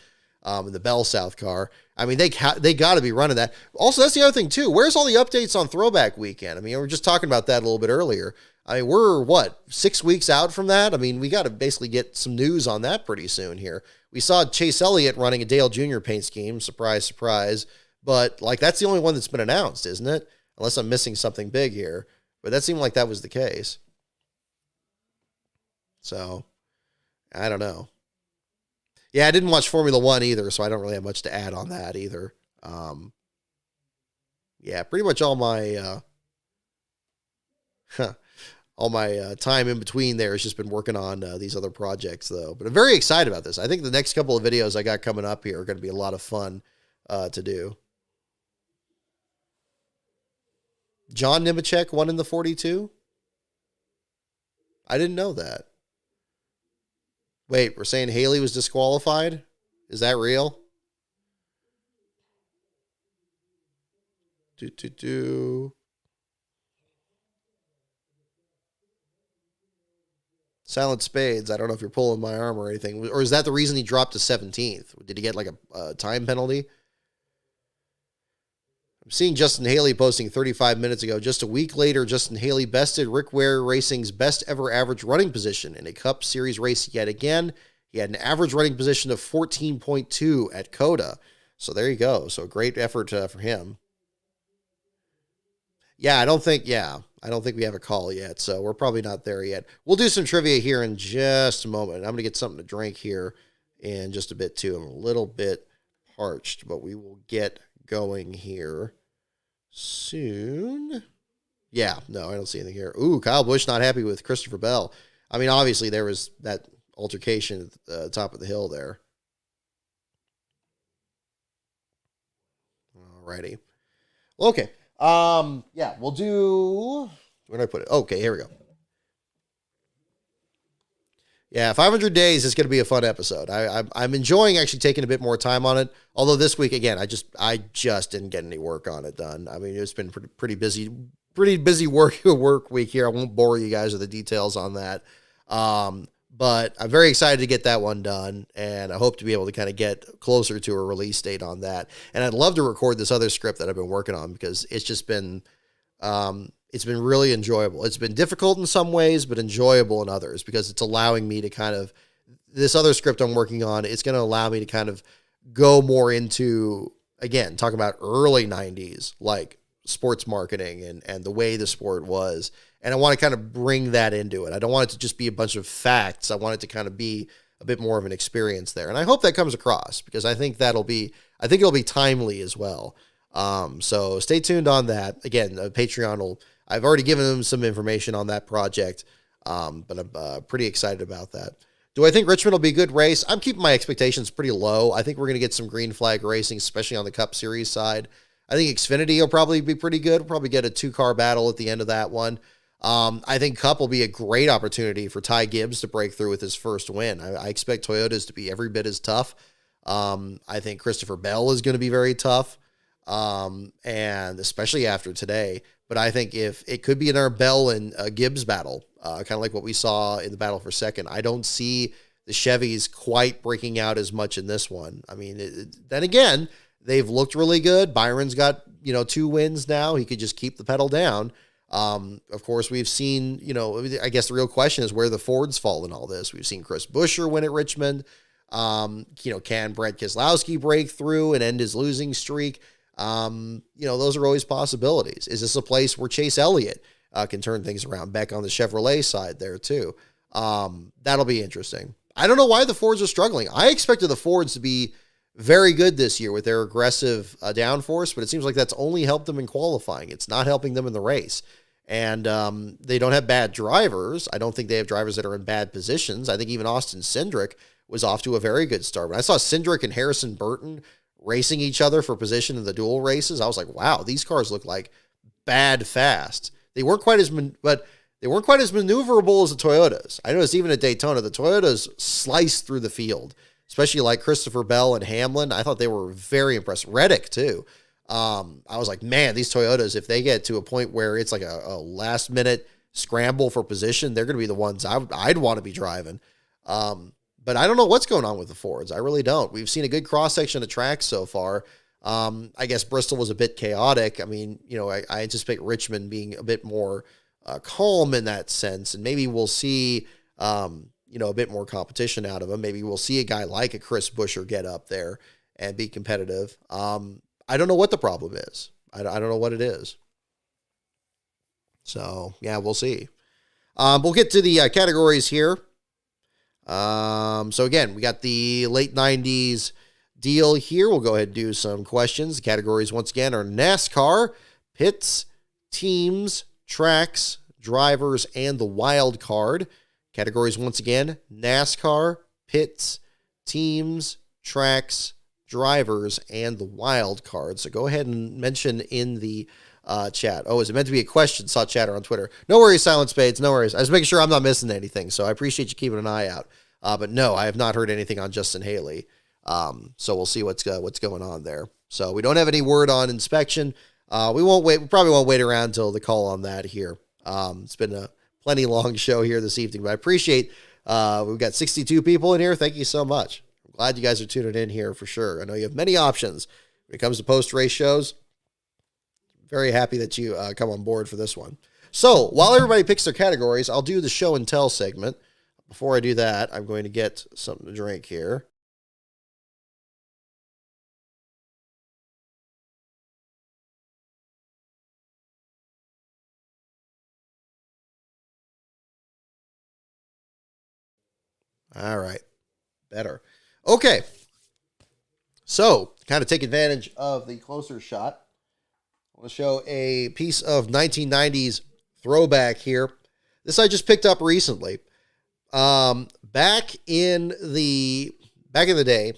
in the Bell South car. I mean, they got to be running that. Also, that's the other thing, too. Where's all the updates on Throwback Weekend? I mean, we were just talking about that a little bit earlier. I mean, we're, 6 weeks out from that? I mean, we got to basically get some news on that pretty soon here. We saw Chase Elliott running a Dale Jr. paint scheme. Surprise, surprise. But, that's the only one that's been announced, isn't it? Unless I'm missing something big here. But that seemed like that was the case. So, I don't know. Yeah, I didn't watch Formula One either, so I don't really have much to add on that either. Yeah, pretty much all my time in between there has just been working on these other projects, though. But I'm very excited about this. I think the next couple of videos I got coming up here are going to be a lot of fun to do. John Nemechek won in the 42? I didn't know that. Wait, we're saying Haley was disqualified? Is that real? Silent Spades. I don't know if you're pulling my arm or anything. Or is that the reason he dropped to 17th? Did he get like a time penalty? I'm seeing Justin Haley posting 35 minutes ago. Just a week later, Justin Haley bested Rick Ware Racing's best ever average running position in a Cup Series race yet again. He had an average running position of 14.2 at Cota. So there you go. So great effort for him. Yeah, I don't think we have a call yet, so we're probably not there yet. We'll do some trivia here in just a moment. I'm going to get something to drink here in just a bit, too. I'm a little bit parched, but we will get going here soon. Yeah, no, I don't see anything here. Ooh, Kyle Busch not happy with Christopher Bell. I mean, obviously there was that altercation at the top of the hill there. Alrighty. Well, okay. Yeah, we'll do, where did I put it? Okay, here we go. Yeah, 500 days is going to be a fun episode. I'm enjoying actually taking a bit more time on it. Although this week, again, I just didn't get any work on it done. I mean, it's been pretty busy work week here. I won't bore you guys with the details on that. But I'm very excited to get that one done, and I hope to be able to kind of get closer to a release date on that. And I'd love to record this other script that I've been working on because it's just been, it's been really enjoyable. It's been difficult in some ways, but enjoyable in others because it's allowing me to kind of, this other script I'm working on, it's going to allow me to kind of go more into, again, talk about early 90s, like sports marketing and the way the sport was. And I want to kind of bring that into it. I don't want it to just be a bunch of facts. I want it to kind of be a bit more of an experience there. And I hope that comes across because I think it'll be timely as well. So stay tuned on that. Again, Patreon I've already given them some information on that project. But I'm pretty excited about that. Do I think Richmond will be a good race? I'm keeping my expectations pretty low. I think we're going to get some green flag racing, especially on the Cup Series side. I think Xfinity will probably be pretty good. We'll probably get a 2-car battle at the end of that one. I think Cup will be a great opportunity for Ty Gibbs to break through with his first win. I expect Toyotas to be every bit as tough. I think Christopher Bell is going to be very tough, and especially after today. But I think if it could be in our Bell and Gibbs battle, kind of like what we saw in the battle for second, I don't see the Chevys quite breaking out as much in this one. I mean, then again, they've looked really good. Byron's got, 2 wins now. He could just keep the pedal down. Of course, we've seen, I guess the real question is where the Fords fall in all this. We've seen Chris Buescher win at Richmond. Can Brett Keselowski break through and end his losing streak? Those are always possibilities. Is this a place where Chase Elliott can turn things around back on the Chevrolet side there too? That'll be interesting. I don't know why the Fords are struggling. I expected the Fords to be very good this year with their aggressive downforce, but it seems like that's only helped them in qualifying. It's not helping them in the race. And they don't have bad drivers. I don't think they have drivers that are in bad positions. I think even Austin Cindric was off to a very good start. When I saw Cindric and Harrison Burton racing each other for position in the dual races, I was like, wow, these cars look like bad fast. They weren't quite as maneuverable as the Toyotas. I noticed even at Daytona, the Toyotas sliced through the field, especially like Christopher Bell and Hamlin. I thought they were very impressive. Reddick, too. I was like, man, these Toyotas, if they get to a point where it's like a last-minute scramble for position, they're going to be the ones I'd want to be driving. But I don't know what's going on with the Fords. I really don't. We've seen a good cross-section of tracks so far. I guess Bristol was a bit chaotic. I mean, I anticipate Richmond being a bit more calm in that sense, and maybe we'll see a bit more competition out of him. Maybe we'll see a guy like a Chris Buescher get up there and be competitive. I don't know what the problem is. I don't know what it is. So, yeah, we'll see. We'll get to the categories here. So, again, we got the late 90s deal here. We'll go ahead and do some questions. The categories, once again, are NASCAR, pits, teams, tracks, drivers, and the wild card. Categories, once again, NASCAR, pits, teams, tracks, drivers, and the wild card. So go ahead and mention in the chat. Oh, is it meant to be a question? Saw chatter on Twitter. No worries, Silent Spades. No worries. I was making sure I'm not missing anything, so I appreciate you keeping an eye out. But no, I have not heard anything on Justin Haley. So we'll see what's going on there. So we don't have any word on inspection. We probably won't wait around until the call on that here. It's been a plenty long show here this evening, but I appreciate we've got 62 people in here. Thank you so much. I'm glad you guys are tuning in here for sure. I know you have many options when it comes to post-race shows. Very happy that you come on board for this one. So while everybody picks their categories, I'll do the show and tell segment. Before I do that, I'm going to get something to drink here. All right. Better. Okay. So, kind of take advantage of the closer shot. I want to show a piece of 1990s throwback here. This I just picked up recently. Back in the day,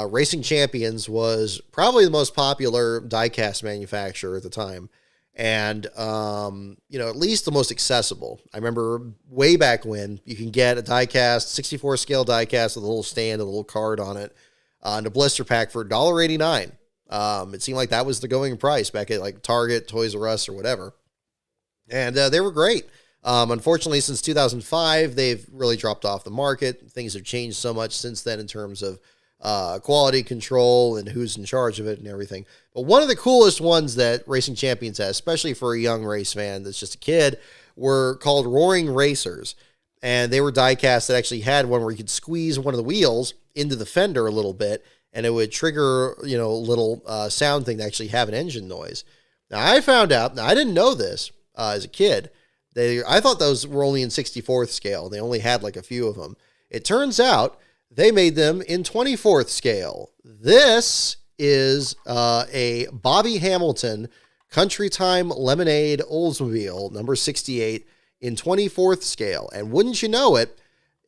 Racing Champions was probably the most popular diecast manufacturer at the time. And, at least the most accessible. I remember way back when you can get a diecast, 64 scale diecast with a little stand, a little card on it, and a blister pack for $1.89. It seemed like that was the going price back at like Target, Toys R Us, or whatever. And they were great. Unfortunately, since 2005, they've really dropped off the market. Things have changed so much since then in terms of quality control and who's in charge of it and everything. But one of the coolest ones that Racing Champions has, especially for a young race fan that's just a kid, were called Roaring Racers. And they were die-cast that actually had one where you could squeeze one of the wheels into the fender a little bit, and it would trigger, a little sound thing to actually have an engine noise. Now, I found out, I didn't know this as a kid. I thought those were only in 64th scale. They only had like a few of them. It turns out they made them in 24th scale. This is a Bobby Hamilton Country Time Lemonade Oldsmobile, number 68, in 24th scale. And wouldn't you know it,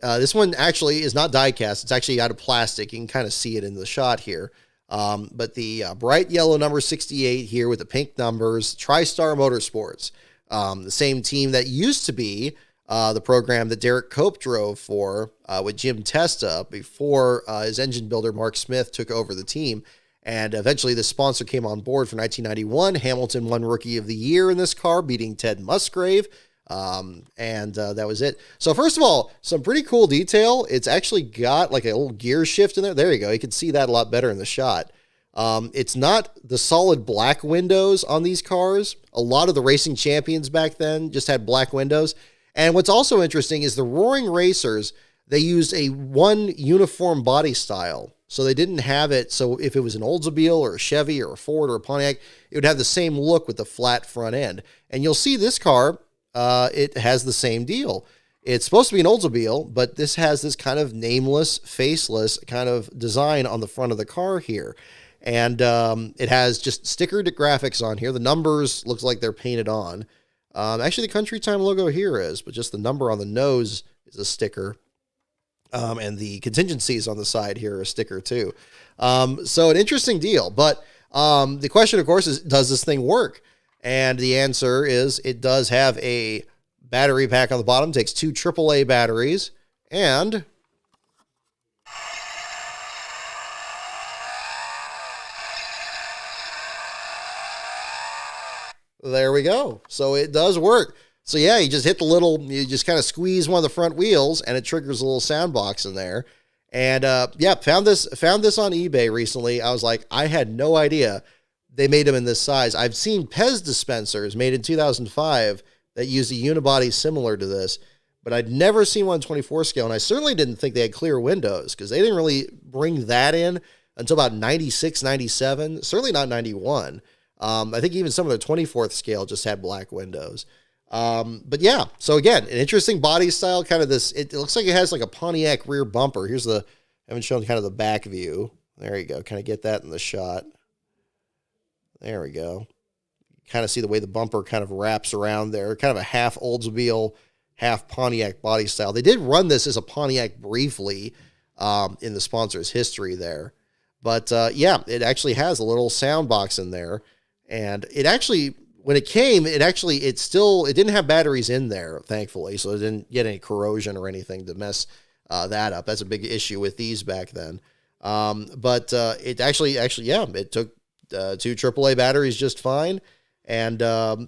this one actually is not die-cast. It's actually out of plastic. You can kind of see it in the shot here. But the bright yellow number 68 here with the pink numbers, TriStar Motorsports. The same team that used to be the program that Derek Cope drove for with Jim Testa before his engine builder Mark Smith took over the team. And eventually the sponsor came on board for 1991. Hamilton won Rookie of the Year in this car, beating Ted Musgrave. That was it. So first of all, some pretty cool detail. It's actually got like a little gear shift in there. There you go. You can see that a lot better in the shot. It's not the solid black windows on these cars. A lot of the racing champions back then just had black windows. And what's also interesting is the Roaring Racers, they used a one uniform body style. So they didn't have it. So if it was an Oldsmobile or a Chevy or a Ford or a Pontiac, it would have the same look with the flat front end. And you'll see this car, it has the same deal. It's supposed to be an Oldsmobile, but this has this kind of nameless, faceless kind of design on the front of the car here. And it has just stickered graphics on here. The numbers looks like they're painted on. Actually, the Country Time logo here is, but just the number on the nose is a sticker. And the contingencies on the side here are a sticker too. So an interesting deal. But the question, of course, is, does this thing work? And the answer is it does have a battery pack on the bottom. It takes 2 AAA batteries. And there we go. So it does work. So yeah, you just hit the little, you just kind of squeeze one of the front wheels and it triggers a little sound box in there. And yeah, found this on eBay recently. I was like, I had no idea they made them in this size. I've seen Pez dispensers made in 2005 that use a unibody similar to this, but I'd never seen one 24 scale. And I certainly didn't think they had clear windows because they didn't really bring that in until about 96, 97, certainly not 91. I think even some of the 24th scale just had black windows. But yeah, so again, an interesting body style, kind of this, it looks like it has like a Pontiac rear bumper. Here's I haven't shown kind of the back view. There you go. Kind of get that in the shot. There we go. Kind of see the way the bumper kind of wraps around there. Kind of a half Oldsmobile, half Pontiac body style. They did run this as a Pontiac briefly in the sponsor's history there. But yeah, it actually has a little sound box in there. And it actually, when it came, it didn't have batteries in there, thankfully. So it didn't get any corrosion or anything to mess that up. That's a big issue with these back then. But it actually, yeah, it took 2 AAA batteries just fine. And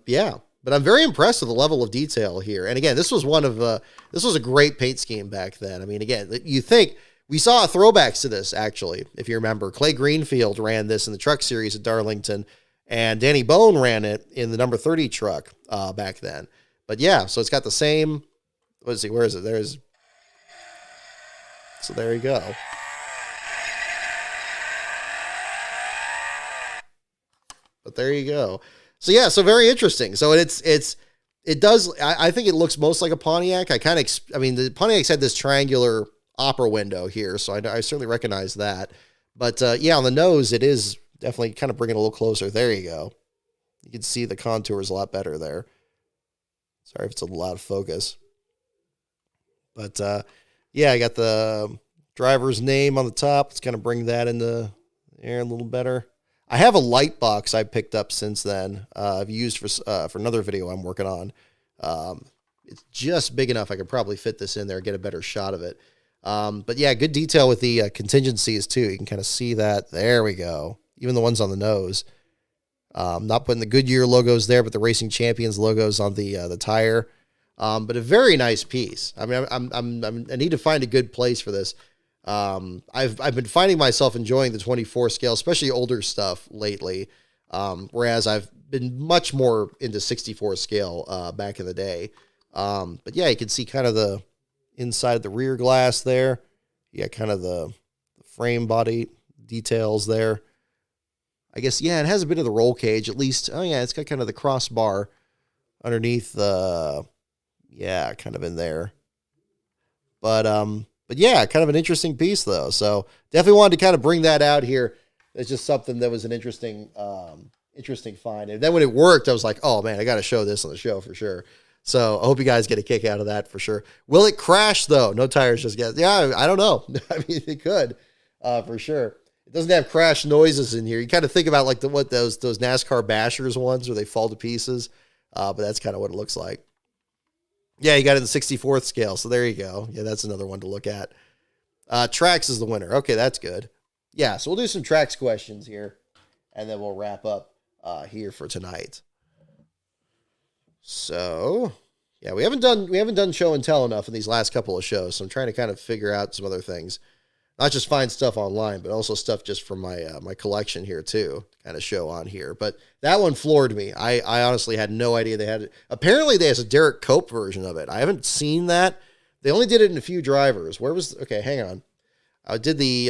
yeah, but I'm very impressed with the level of detail here. And again, this was a great paint scheme back then. I mean, again, you think we saw throwbacks to this, actually, if you remember. Clay Greenfield ran this in the truck series at Darlington, and Danny Bone ran it in the number 30 truck back then. But yeah, so it's got the same, let's see, where is it? So there you go. But there you go. So yeah, so very interesting. So it does, I think it looks most like a Pontiac. The Pontiacs had this triangular opera window here, so I certainly recognize that. But yeah, on the nose, it is definitely kind of bring it a little closer. There you go. You can see the contours a lot better there. Sorry if it's a little out of focus. But yeah, I got the driver's name on the top. Let's kind of bring that into there a little better. I have a light box I picked up since then. I've used for another video I'm working on. It's just big enough I could probably fit this in there and get a better shot of it. But yeah, good detail with the contingencies too. You can kind of see that. There we go. Even the ones on the nose. Not putting the Goodyear logos there, but the Racing Champions logos on the tire. But a very nice piece. I mean, I need to find a good place for this. I've been finding myself enjoying the 24 scale, especially older stuff lately. Whereas I've been much more into 64 scale back in the day. But yeah, you can see kind of the inside of the rear glass there. Yeah, kind of the frame body details there. I guess, yeah, it has a bit of the roll cage, at least. Oh, yeah, it's got kind of the crossbar underneath the, yeah, kind of in there. But yeah, kind of an interesting piece, though. So definitely wanted to kind of bring that out here. It's just something that was an interesting find. And then when it worked, I was like, oh, man, I got to show this on the show for sure. So I hope you guys get a kick out of that for sure. Will it crash, though? No tires just get, yeah, I don't know. I mean, it could for sure. It doesn't have crash noises in here. You kind of think about like those NASCAR bashers ones where they fall to pieces. But that's kind of what it looks like. Yeah, you got it in the 64th scale. So there you go. Yeah, that's another one to look at. Tracks is the winner. Okay, that's good. Yeah, so we'll do some tracks questions here, and then we'll wrap up here for tonight. So, yeah, we haven't done show and tell enough in these last couple of shows. So I'm trying to kind of figure out some other things, not just find stuff online, but also stuff just from my my collection here too, kind of show on here. But that one floored me. I honestly had no idea they had it. Apparently, they have a Derek Cope version of it. I haven't seen that. They only did it in a few drivers. Where was okay? Hang on. I did the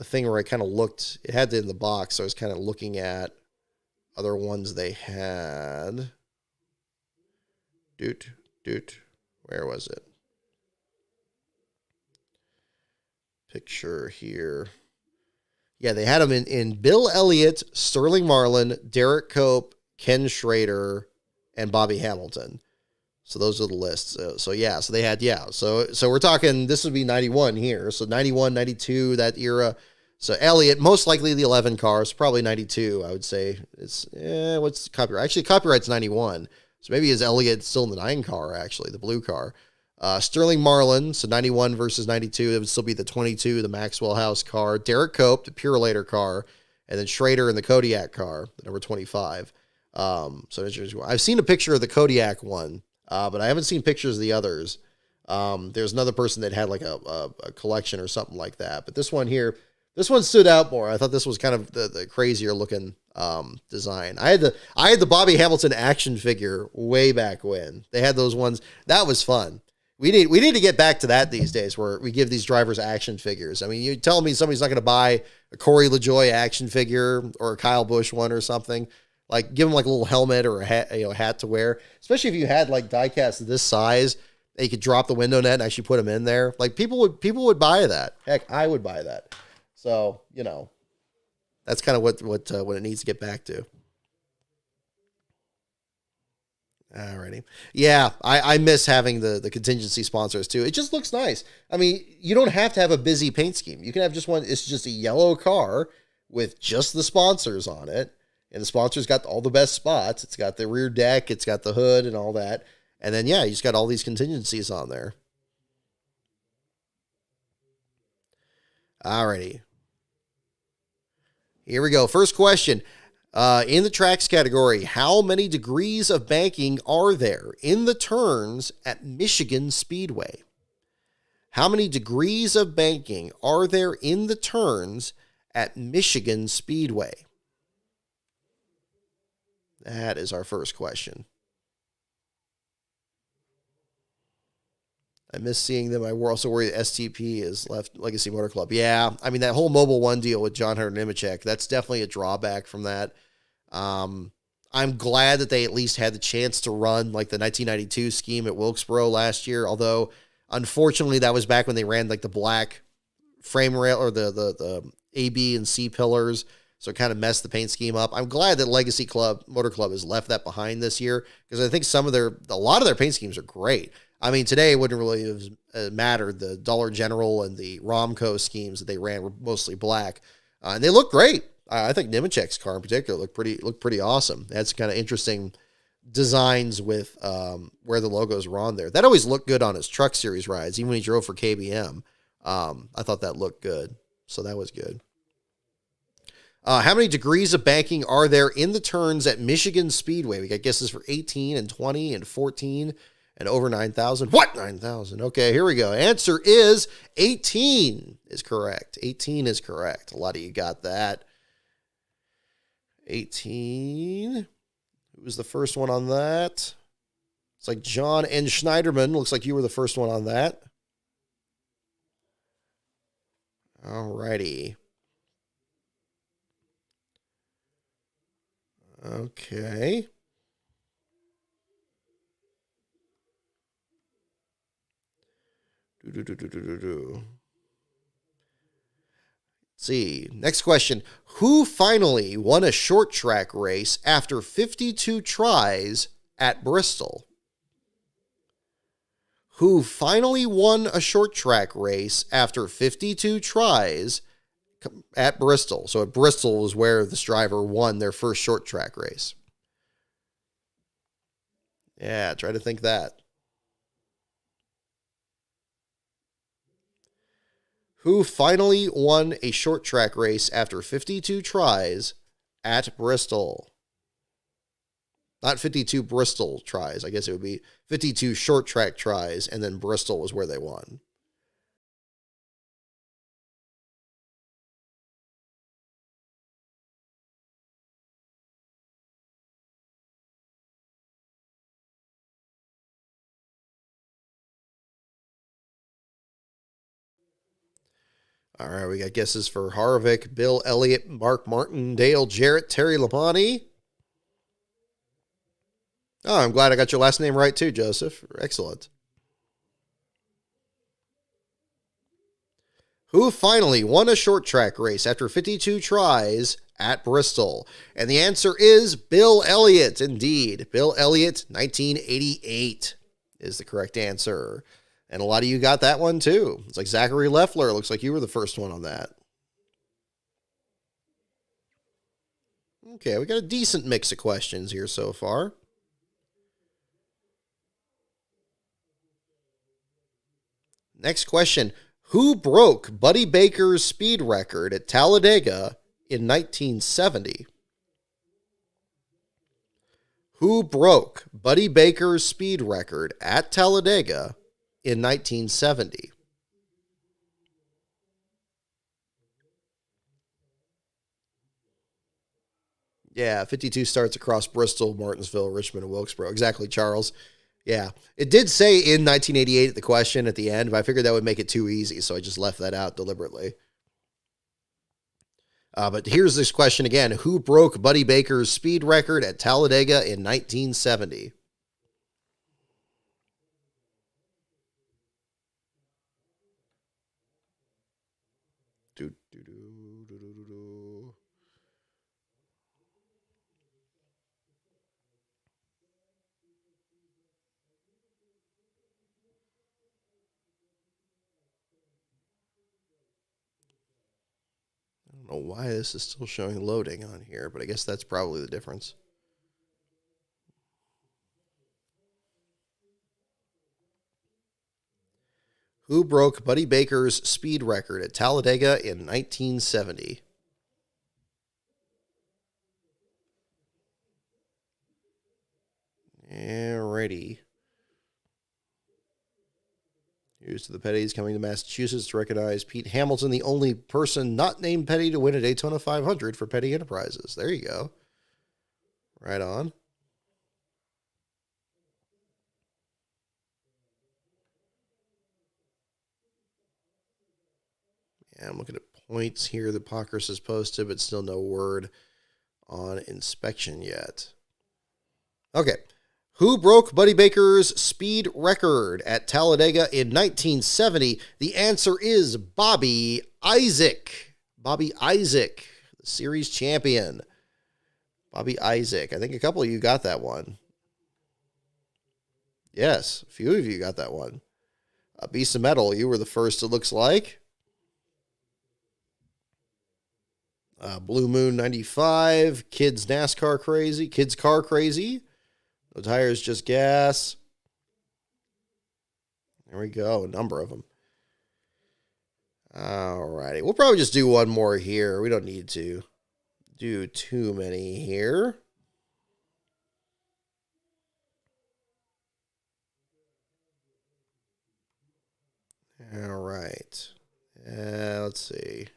thing where I kind of looked. It had it in the box, so I was kind of looking at other ones they had. Where was it? Picture here. Yeah, they had them in Bill Elliott, Sterling Marlin, Derek Cope, Ken Schrader, and Bobby Hamilton. So those are the lists. So they had, So we're talking, this would be 91 here. So 91, 92, that era. So Elliott, most likely the 11 cars, probably 92, I would say. It's, what's copyright? Actually, copyright's 91. So maybe is Elliott still in the 9 car, actually, the blue car. Sterling Marlin, so 91 versus 92. It would still be the 22, the Maxwell House car. Derek Cope, the Purelator car. And then Schrader in the Kodiak car, the number 25. So I've seen a picture of the Kodiak one, but I haven't seen pictures of the others. There's another person that had like a collection or something like that. But this one here, this one stood out more. I thought this was kind of the crazier looking design. I had the Bobby Hamilton action figure way back when. They had those ones. That was fun. We need to get back to that these days, where we give these drivers action figures. I mean, you tell me somebody's not going to buy a Corey LaJoie action figure or a Kyle Busch one or something. Like, give them like a little helmet or a hat to wear. Especially if you had like diecast of this size, that you could drop the window net and actually put them in there. Like, people would buy that. Heck, I would buy that. So, that's kind of what it needs to get back to. Alrighty. Yeah, I miss having the contingency sponsors too. It just looks nice. I mean, you don't have to have a busy paint scheme. You can have just one. It's just a yellow car with just the sponsors on it. And the sponsors got all the best spots. It's got the rear deck. It's got the hood and all that. And then, you just got all these contingencies on there. Alrighty. Here we go. First question. In the tracks category, how many degrees of banking are there in the turns at Michigan Speedway? How many degrees of banking are there in the turns at Michigan Speedway? That is our first question. I miss seeing them. I also worry that STP is left Legacy Motor Club. Yeah, I mean, that whole Mobil 1 deal with John Hunter Nemechek, that's definitely a drawback from that. I'm glad that they at least had the chance to run like the 1992 scheme at Wilkesboro last year, although unfortunately that was back when they ran like the black frame rail or the A, B, and C pillars, so it kind of messed the paint scheme up. I'm glad that Legacy Motor Club has left that behind this year, because I think a lot of their paint schemes are great. I mean, today it wouldn't really have mattered. The Dollar General and the Romco schemes that they ran were mostly black, and they look great. I think Nemechek's car in particular looked pretty awesome. That's kind of interesting designs with where the logos were on there. That always looked good on his Truck Series rides, even when he drove for KBM. I thought that looked good, so that was good. How many degrees of banking are there in the turns at Michigan Speedway? We got guesses for 18 and 20 and 14 and over 9,000. What? 9,000. Okay, here we go. Answer is 18 is correct. 18 is correct. A lot of you got that. 18. Who was the first one on that? It's like John N. Schneiderman. Looks like you were the first one on that. All righty. Okay. Let's see. Next question. Who finally won a short track race after 52 tries at Bristol? Who finally won a short track race after 52 tries at Bristol? So at Bristol was where this driver won their first short track race. Yeah, try to think that. Who finally won a short track race after 52 tries at Bristol? Not 52 Bristol tries. I guess it would be 52 short track tries, and then Bristol was where they won. All right, we got guesses for Harvick, Bill Elliott, Mark Martin, Dale Jarrett, Terry Labonte. Oh, I'm glad I got your last name right too, Joseph. Excellent. Who finally won a short track race after 52 tries at Bristol? And the answer is Bill Elliott, indeed. Bill Elliott, 1988 is the correct answer. And a lot of you got that one too. It's like Zachary Leffler. Looks like you were the first one on that. Okay, we got a decent mix of questions here so far. Next question. Who broke Buddy Baker's speed record at Talladega in 1970? Who broke Buddy Baker's speed record at Talladega in 1970? Yeah, 52 starts across Bristol, Martinsville, Richmond, and Wilkesboro. Exactly, Charles. Yeah, it did say in 1988 at the question at the end, but I figured that would make it too easy, so I just left that out deliberately. But here's this question again. Who broke Buddy Baker's speed record at Talladega in 1970? I don't know why this is still showing loading on here, but I guess that's probably the difference. Who broke Buddy Baker's speed record at Talladega in 1970? Alrighty. Here's to the Petties coming to Massachusetts to recognize Pete Hamilton, the only person not named Petty to win a Daytona 500 for Petty Enterprises. There you go. Right on. Yeah, I'm looking at points here that Pockers has posted, but still no word on inspection yet. Okay. Who broke Buddy Baker's speed record at Talladega in 1970? The answer is Bobby Isaac. Bobby Isaac, the series champion. Bobby Isaac. I think a couple of you got that one. Yes, a few of you got that one. Beast of Metal, you were the first, it looks like. Blue Moon 95. Kids NASCAR Crazy. Kids Car Crazy. No tires, just gas. There we go. A number of them. All righty. We'll probably just do one more here. We don't need to do too many here. All right. Let's see.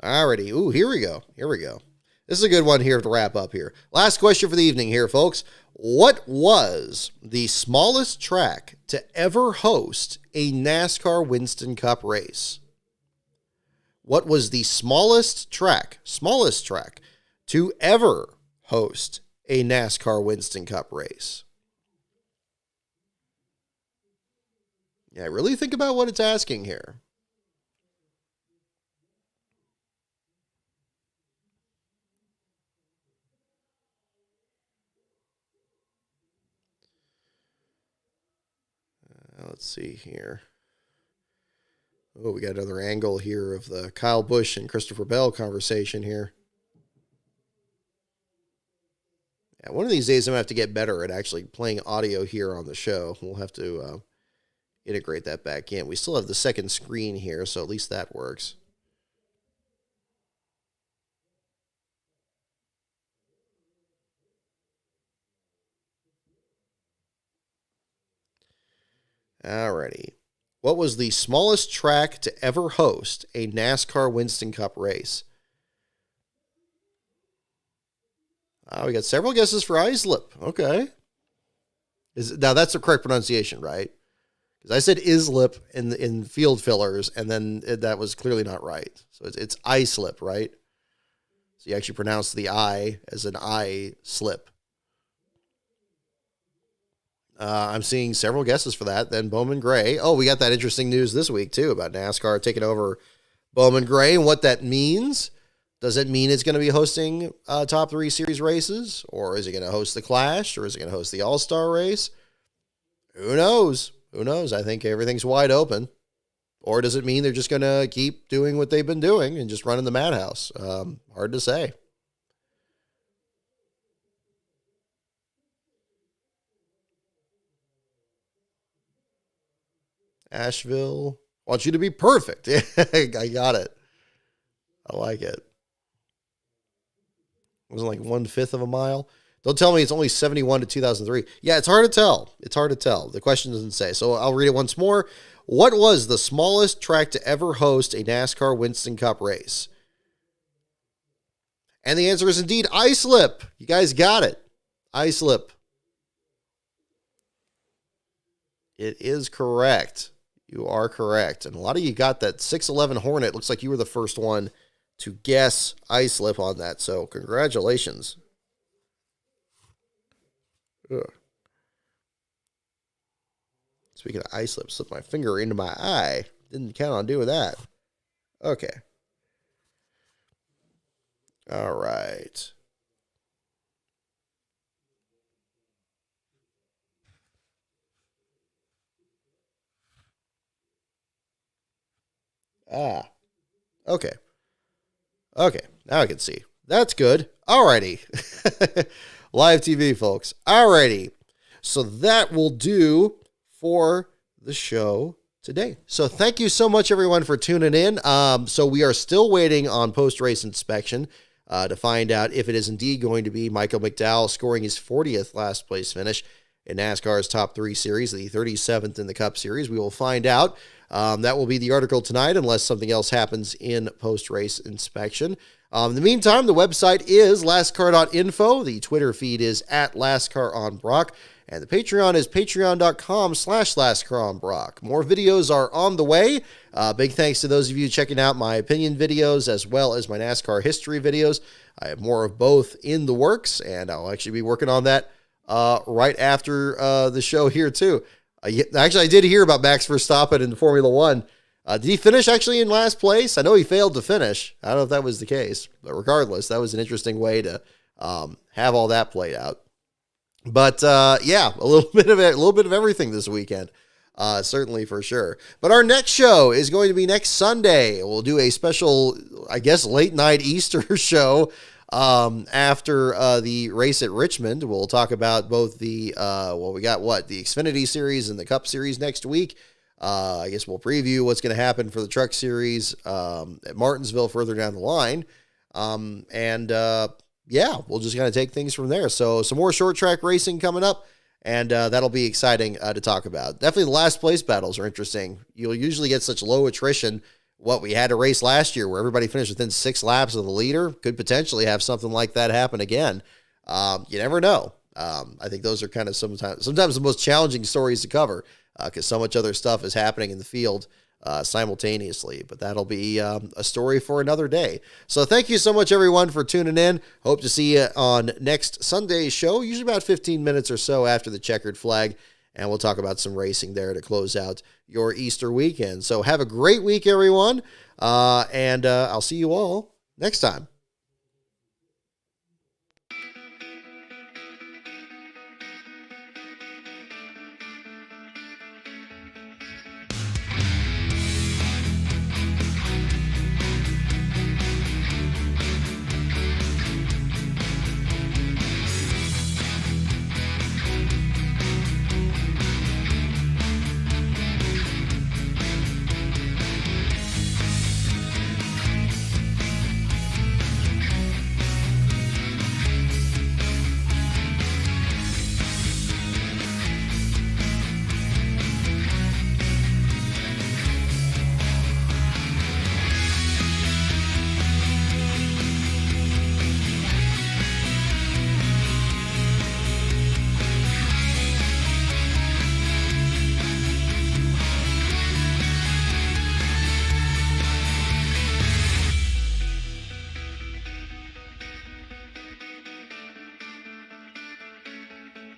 Alrighty. Ooh, here we go. Here we go. This is a good one here to wrap up here. Last question for the evening here, folks. What was the smallest track to ever host a NASCAR Winston Cup race? What was the smallest track to ever host a NASCAR Winston Cup race? Yeah, really think about what it's asking here. Let's see here. Oh, we got another angle here of the Kyle Busch and Christopher Bell conversation here. Yeah, one of these days I'm going to have to get better at actually playing audio here on the show. We'll have to integrate that back in. We still have the second screen here, so at least that works. Alrighty. What was the smallest track to ever host a NASCAR Winston Cup race? We got several guesses for Islip. Okay. Now, that's the correct pronunciation, right? Because I said Islip in field fillers, and then that was clearly not right. So it's Islip, right? So you actually pronounce the I as an I slip. I'm seeing several guesses for that. Then Bowman Gray. Oh, we got that interesting news this week, too, about NASCAR taking over Bowman Gray and what that means. Does it mean it's going to be hosting top 3 series races? Or is it going to host the Clash? Or is it going to host the All-Star race? Who knows? Who knows? I think everything's wide open. Or does it mean they're just going to keep doing what they've been doing and just running the madhouse? Hard to say. Asheville. Want you to be perfect. I got it. I like it. It wasn't like 1/5 of a mile. Don't tell me it's only 71 to 2003. Yeah, it's hard to tell. It's hard to tell. The question doesn't say. So I'll read it once more. What was the smallest track to ever host a NASCAR Winston Cup race? And the answer is indeed Islip. You guys got it. Islip. It is correct. You are correct. And a lot of you got that 611 Hornet. Looks like you were the first one to guess Islip on that. So congratulations. Ugh. Speaking of Islip, slipped my finger into my eye. Didn't count on doing that. Okay. All right. Okay. Okay, now I can see. That's good. Alrighty. Live TV, folks. Alrighty. So that will do for the show today. So thank you so much, everyone, for tuning in. So we are still waiting on post-race inspection to find out if it is indeed going to be Michael McDowell scoring his 40th last place finish in NASCAR's Top 3 Series, the 37th in the Cup Series. We will find out. That will be the article tonight unless something else happens in post-race inspection. In the meantime, the website is lastcar.info. The Twitter feed is at lastcaronbrock. And the Patreon is patreon.com/lastcaronbrock. More videos are on the way. Big thanks to those of you checking out my opinion videos as well as my NASCAR history videos. I have more of both in the works, and I'll actually be working on that right after the show here, too. Actually, I did hear about Max Verstappen in Formula One. Did he finish actually in last place? I know he failed to finish. I don't know if that was the case, but regardless, that was an interesting way to have all that played out. But yeah, a little bit of everything this weekend, certainly for sure. But our next show is going to be next Sunday. We'll do a special, I guess, late night Easter show. After the race at Richmond. We'll talk about both the, we got the Xfinity Series and the Cup Series next week. I guess we'll preview what's going to happen for the Truck Series at Martinsville further down the line. Yeah, we'll just kind of take things from there. So some more short track racing coming up, and that'll be exciting to talk about. Definitely the last place battles are interesting. You'll usually get such low attrition. What we had a race last year where everybody finished within 6 laps of the leader could potentially have something like that happen again. You never know. I think those are kind of sometimes the most challenging stories to cover because so much other stuff is happening in the field simultaneously. But that'll be a story for another day. So thank you so much, everyone, for tuning in. Hope to see you on next Sunday's show, usually about 15 minutes or so after the checkered flag. And we'll talk about some racing there to close out your Easter weekend. So have a great week, everyone. And I'll see you all next time.